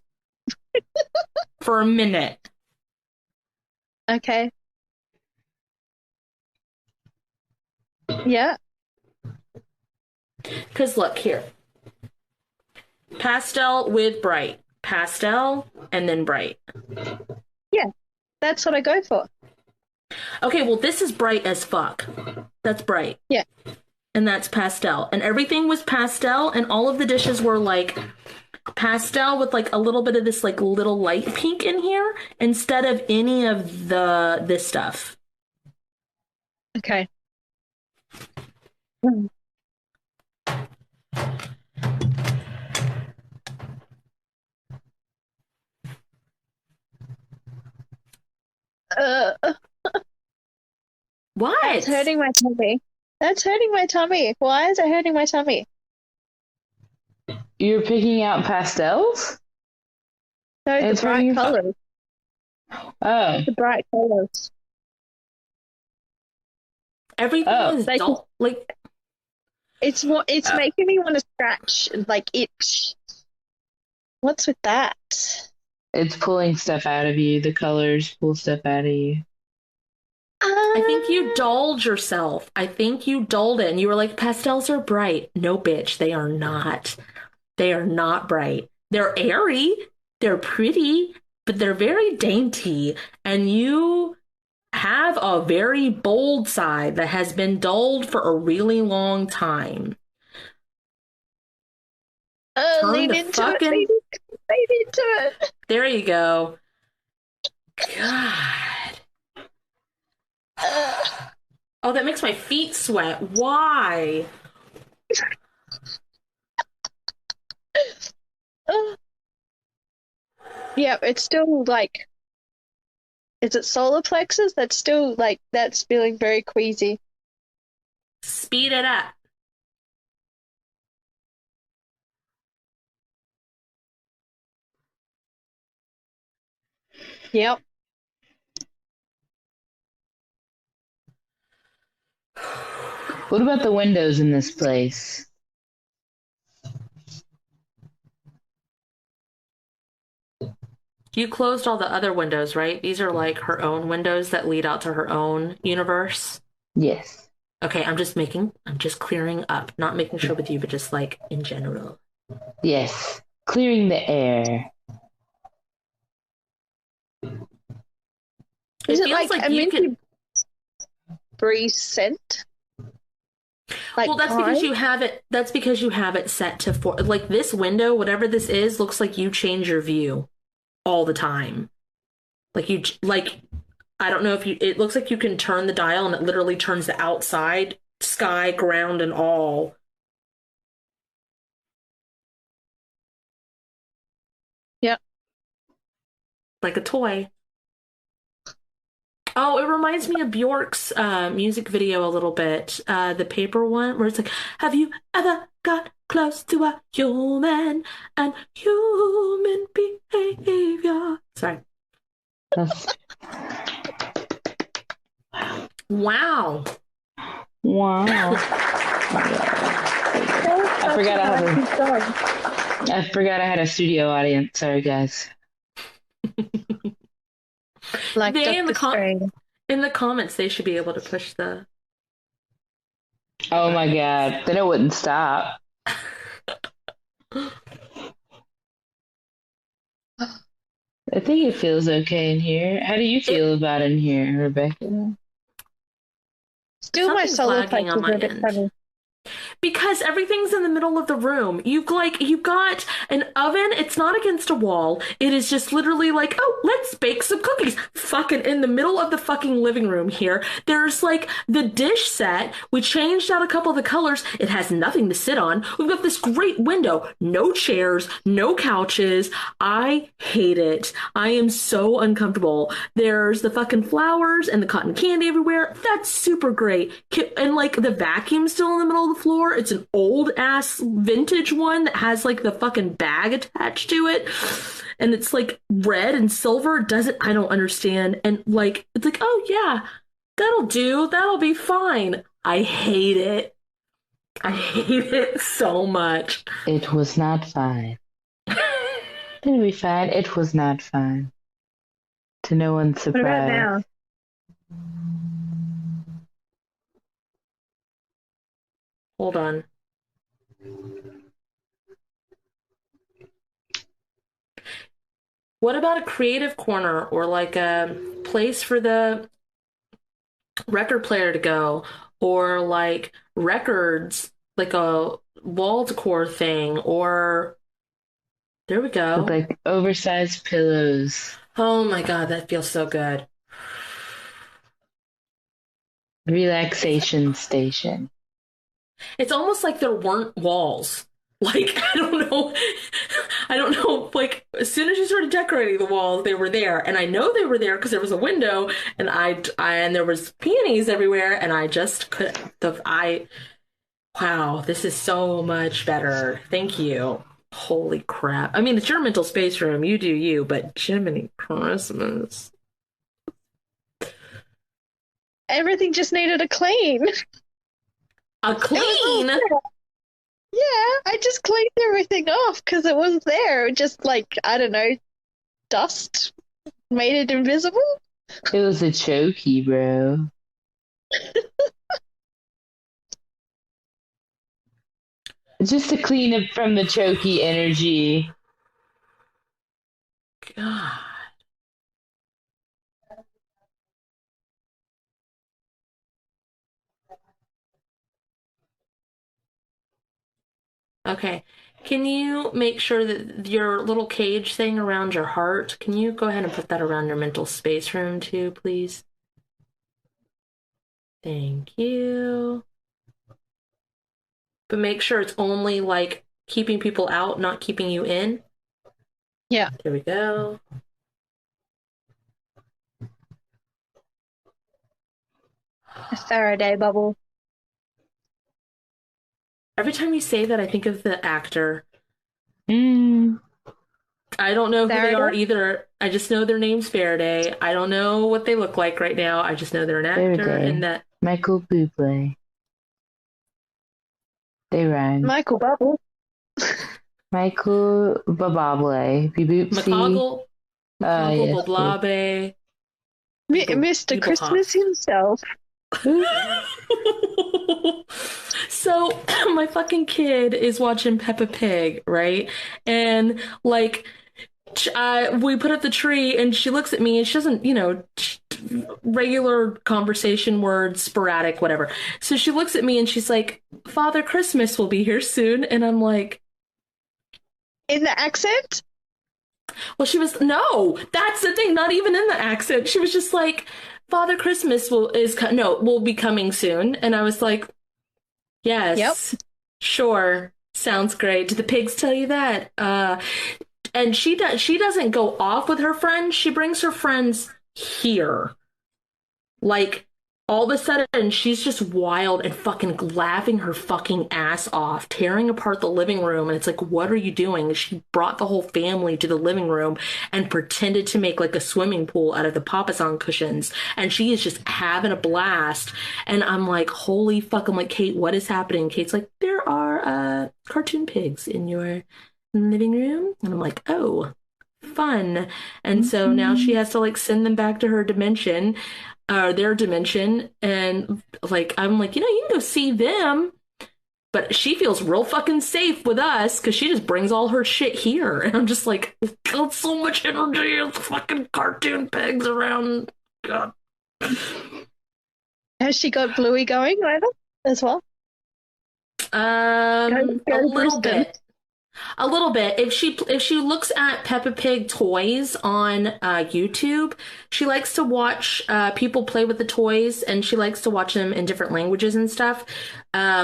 for a minute. Okay. Yeah. Because look here, pastel with bright, pastel and then bright. Yeah. That's what I go for. Okay, well this is bright as fuck. That's bright. Yeah. And that's pastel. And everything was pastel, and all of the dishes were like pastel with like a little bit of this like little light pink in here instead of any of this stuff. Okay. Uh, What? that's hurting my tummy. That's hurting my tummy. Why is it hurting my tummy? You're picking out pastels? No, the It's bright hurting your colors. Oh. The bright colors. Everything Oh. is Like, dull. Like it's making me want to scratch and like itch. What's with that? It's pulling stuff out of you. The colors pull stuff out of you. I think you dulled yourself. I think you dulled it and you were like, pastels are bright. No, bitch, they are not. They are not bright. They're airy, they're pretty, but they're very dainty. And you have a very bold side that has been dulled for a really long time. Lean into it, lean into it. There you go. God. Oh, that makes my feet sweat. Why? Yeah, it's still like, is it solar plexus? That's still like, that's feeling very queasy. Speed it up. Yep. What about the windows in this place? You closed all the other windows, right? These are like her own windows that lead out to her own universe. Yes. Okay, I'm just clearing up. Not making sure with you, but just like in general. Yes. Clearing the air. Is it feels like a you minty could. breeze scent? Like Well, that's pine? because you have it. That's because you have it set to like this window, whatever this is, looks like you change your view all the time. Like I don't know if you. It looks like you can turn the dial, and it literally turns the outside sky, ground, and all. Yep. Like a toy. Oh, it reminds me of Bjork's music video a little bit. The paper one, where it's like, have you ever got close to a human and human behavior? Sorry. Wow. Wow. I forgot I had a studio audience. Sorry, guys. Like They Dr. Strange. in the comments, they should be able to push the. Oh my God. Then it wouldn't stop. I think it feels okay in here. How do you feel about in here, Rebecca? Still, my Something's solo lagging place on is my a bit end. funny. Because everything's in the middle of the room. You've got an oven. It's not against a wall. It is just literally like, oh, let's bake some cookies. Fucking in the middle of the fucking living room here. There's like the dish set. We changed out a couple of the colors. It has nothing to sit on. We've got this great window. No chairs, no couches. I hate it. I am so uncomfortable. There's the fucking flowers and the cotton candy everywhere. That's super great. And like the vacuum's still in the middle of the floor. It's an old ass vintage one that has like the fucking bag attached to it. And it's like red and silver. I don't understand. And like, it's like, oh yeah, that'll do. That'll be fine. I hate it. I hate it so much. It was not fine. It'll be fine. It was not fine. To no one's surprise. What about now? Hold on. What about a creative corner or like a place for the record player to go, or like records, like a wall decor thing, or there we go. With like oversized pillows. Oh my God, that feels so good. Relaxation station. It's almost like there weren't walls. Like, I don't know. Like, as soon as you started decorating the walls, they were there. And I know they were there because there was a window and and there was peonies everywhere. And I just wow, this is so much better. Thank you. Holy crap. I mean, it's your mental space room. You do you, but Jiminy Christmas. Everything just needed a clean. A clean? Yeah, I just cleaned everything off because it was there. Just like, I don't know, dust made it invisible. It was a chokey, bro. Just to clean it from the chokey energy. God. Okay. Can you make sure that your little cage thing around your heart, can you go ahead and put that around your mental space room too, please? Thank you. But make sure it's only like keeping people out, not keeping you in. Yeah. There we go. A Faraday bubble. Every time you say that, I think of the actor. Mm. I don't know who they are Faraday? either. I just know their name's Faraday. I don't know what they look like right now. I just know they're an actor Faraday. and that. Michael Bublé. They rhyme. Michael Bubble. Michael Babable. Boopsie. McCoggle. Yes, Blablabe. Mr. Christmas himself. So my fucking kid is watching Peppa Pig, right? And like we put up the tree and she looks at me and she doesn't, regular conversation words, sporadic, whatever. So she looks at me and she's like, Father Christmas will be here soon. And I'm like, In the accent? well, no, that's the thing, not even in the accent. She was just like, Father Christmas will be coming soon. And I was like, yes, Yep. Sure, sounds great. Did the pigs tell you that? And she doesn't go off with her friends. She brings her friends here. Like, all of a sudden, she's just wild and fucking laughing her fucking ass off, tearing apart the living room. And it's like, what are you doing? She brought the whole family to the living room and pretended to make like a swimming pool out of the papasan cushions. And she is just having a blast. And I'm like, holy fuck. I'm like, Kate, what is happening? Kate's like, there are cartoon pigs in your living room. And I'm like, oh, fun. And so now she has to like send them back to her dimension, their dimension, and like I'm like, you can go see them, but she feels real fucking safe with us because she just brings all her shit here, and I'm just like, got so much energy. It's fucking cartoon pigs around. God. Has she got Bluey going later as well? A little Brisbane. bit. A little bit. If she looks at Peppa Pig toys on YouTube, she likes to watch people play with the toys, and she likes to watch them in different languages and stuff,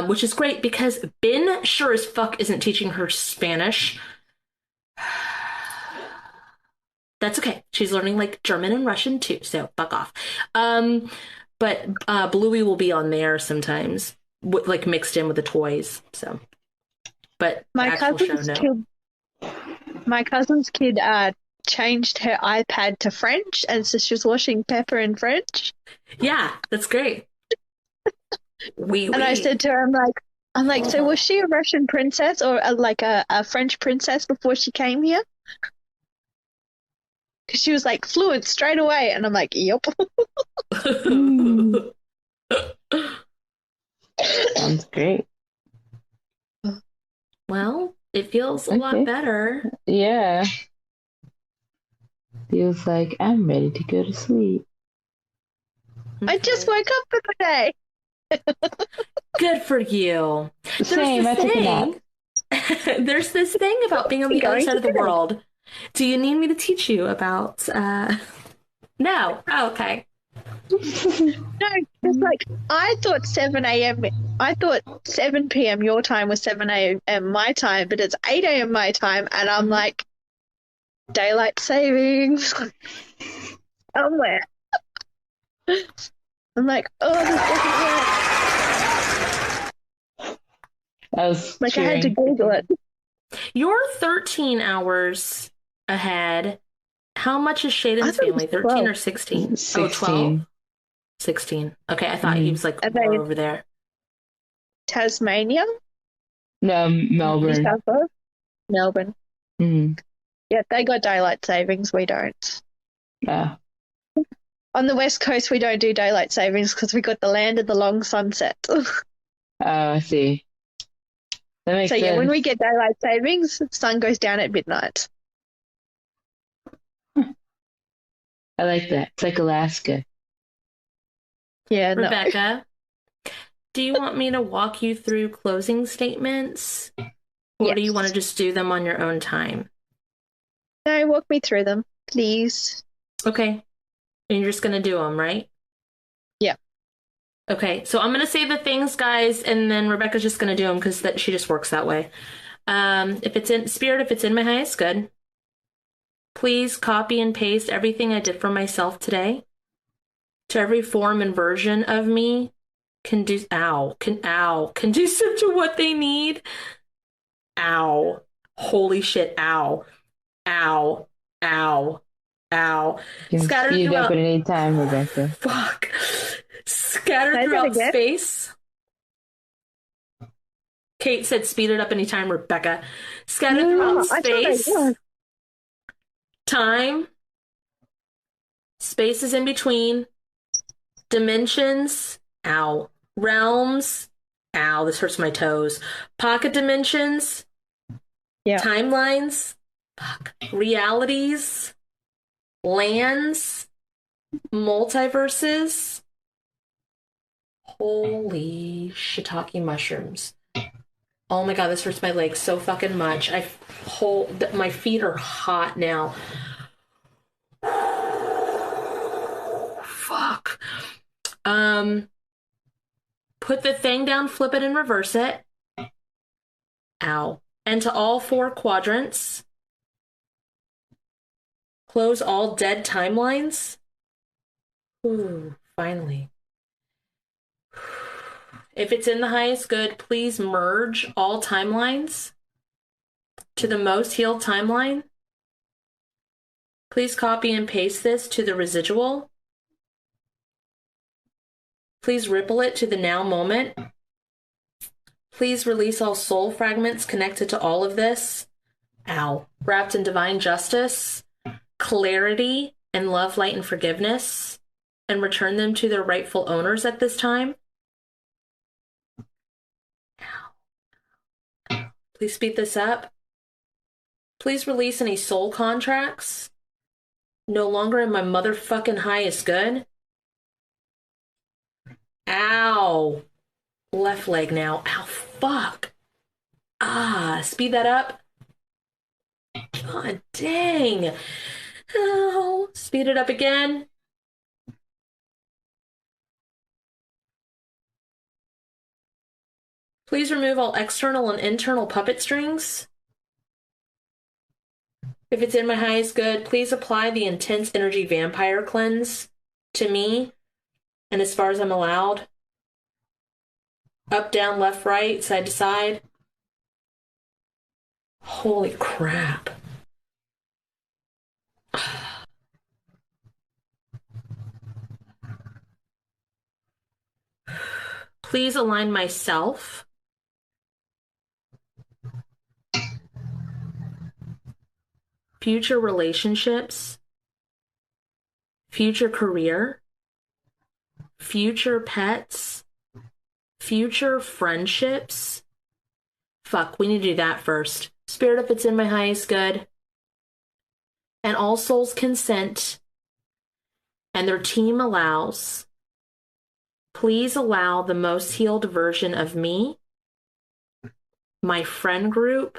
which is great because Ben sure as fuck isn't teaching her Spanish. That's okay. She's learning like German and Russian too, so fuck off. But Bluey will be on there sometimes, like mixed in with the toys. So. But My cousin's kid changed her iPad to French, and so she was watching Pepper in French. Yeah, that's great. And I said to her, I'm like, so was she a Russian princess or a French princess before she came here? Because she was like fluent straight away, and I'm like, yep. Sounds great. Well, it feels a lot better. Yeah. Feels like I'm ready to go to sleep. Okay. I just woke up for the day. Good for you. Same, I took a nap. There's this thing about being on the other side of the world. Do you need me to teach you about No. Oh, okay. No, it's like I thought 7 a.m. I thought 7 p.m. your time was 7 a.m. my time, but it's 8 a.m. my time, and I'm like, daylight savings. Somewhere. I'm like, oh, this doesn't work. I was like cheering. I had to Google it. You're 13 hours ahead. How much is Shaden's family? 13 or 16? 16. Oh, 12? 16. Okay, I thought he was like more over there. Tasmania? No, Melbourne. Melbourne. Mm-hmm. Yeah, they got daylight savings. We don't. Yeah. On the West Coast, we don't do daylight savings because we got the land of the long sunset. Oh, I see. That makes sense. Yeah, when we get daylight savings, the sun goes down at midnight. I like that. It's like Alaska. Yeah, Rebecca, do you want me to walk you through closing statements? Or do you want to just do them on your own time? No, walk me through them, please. Okay. And you're just going to do them, right? Yeah. Okay, so I'm going to say the things, guys, and then Rebecca's just going to do them because she just works that way. If it's in spirit, if it's in my highest good, please copy and paste everything I did for myself today to every form and version of me conducive to what they need. Ow. Holy shit, ow. Ow. Ow. Ow. You can speed up at any time, Rebecca. Fuck. Scattered throughout space. Kate said speed it up anytime, Rebecca. Scattered throughout space. Time. Spaces in between. Dimensions. Ow. Realms. Ow, this hurts my toes. Pocket dimensions. Yeah. Timelines. Fuck. Realities. Lands. Multiverses. Holy shiitake mushrooms. Oh my god, this hurts my legs so fucking much. My feet are hot now. Fuck. Put the thing down, flip it, and reverse it. Ow. And to all 4 quadrants. Close all dead timelines. Ooh, Finally. If it's in the highest good, please merge all timelines to the most healed timeline. Please copy and paste this to the residual. Please ripple it to the now moment. Please release all soul fragments connected to all of this. Ow. Wrapped in divine justice, clarity, and love, light, and forgiveness, and return them to their rightful owners at this time. Ow. Please speed this up. Please release any soul contracts. No longer in my motherfucking highest good. Ow. Left leg now. Ow, fuck. Speed that up. God dang. Ow. Speed it up again. Please remove all external and internal puppet strings. If it's in my highest good, please apply the intense energy vampire cleanse to me and as far as I'm allowed. Up, down, left, right, side to side. Holy crap. Please align myself, future relationships, future career, future pets, future friendships. Fuck, we need to do that first. Spirit, if it's in my highest good, and all souls consent, and their team allows, please allow the most healed version of me, my friend group,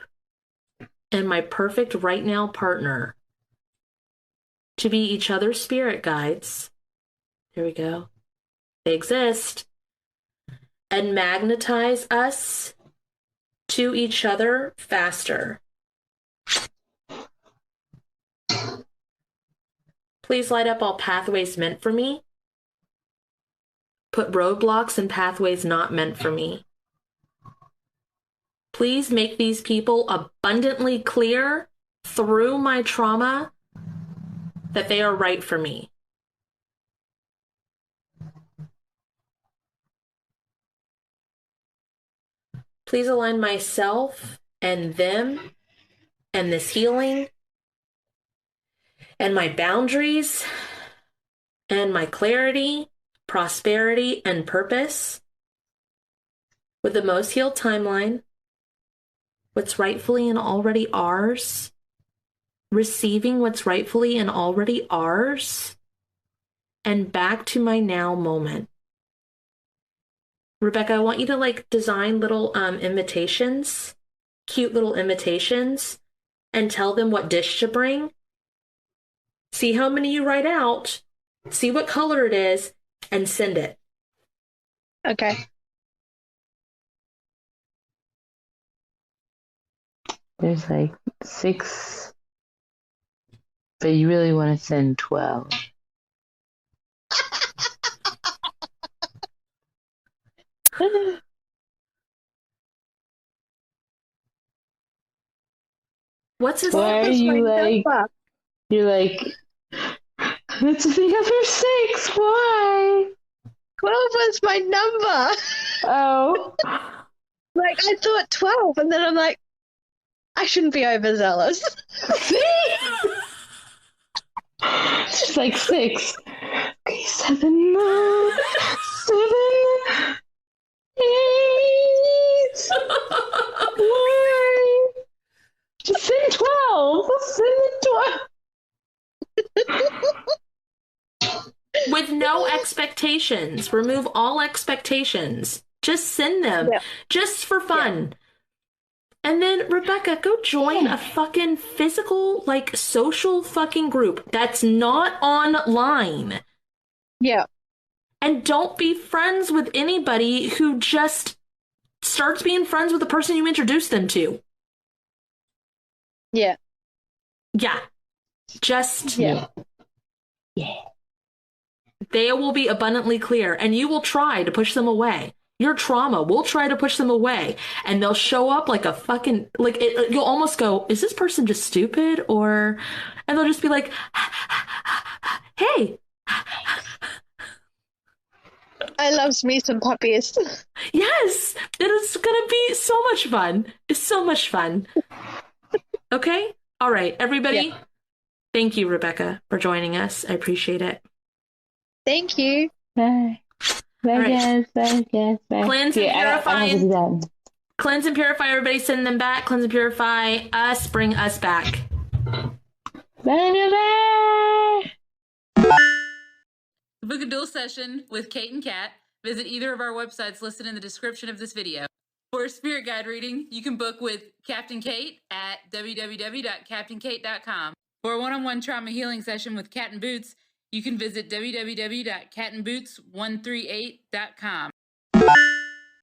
and my perfect right now partner to be each other's spirit guides. There we go. They exist. And magnetize us to each other faster. Please light up all pathways meant for me. Put roadblocks in pathways not meant for me. Please make these people abundantly clear through my trauma that they are right for me. Please align myself and them and this healing and my boundaries and my clarity, prosperity, and purpose with the most healed timeline, what's rightfully and already ours, receiving what's rightfully and already ours, and back to my now moment. Rebecca, I want you to design little invitations, cute little invitations, and tell them what dish to bring. See how many you write out, see what color it is, and send it. Okay. There's 6, but you really want to send 12. What's his Why are you number? you're that's the other 6, why? 12 was my number. Oh. I thought 12, and then I'm like, I shouldn't be overzealous. She's 6. Okay, 7, 7, 8. Why? Just send 12. Send 12. With no expectations. Remove all expectations. Just send them. Yeah. Just for fun. Yeah. And then, Rebecca, go join a fucking physical, social fucking group that's not online. Yeah. And don't be friends with anybody who just starts being friends with the person you introduced them to. Yeah. Yeah. Just... Yeah. They will be abundantly clear, and you will try to push them away. Your trauma will try to push them away, and they'll show up like a fucking, like, you'll almost go, is this person just stupid? Or, and they'll just be like, hey. I loves me some puppies. Yes, it is gonna be so much fun. It's so much fun. Okay? All right, everybody. Yeah. Thank you, Rebecca, for joining us. I appreciate it. Thank you. Bye. Bye, right. guys. Bye, guys. Bye. Cleanse and I have to do purify. that. Cleanse and purify. Everybody send them back. Cleanse and purify us. Bring us back. Bye. To book a dual session with Kate and Kat, visit either of our websites listed in the description of this video. For a spirit guide reading, you can book with Captain Kate at www.captainkate.com. For a one-on-one trauma healing session with Cat and Boots, you can visit www.catandboots138.com.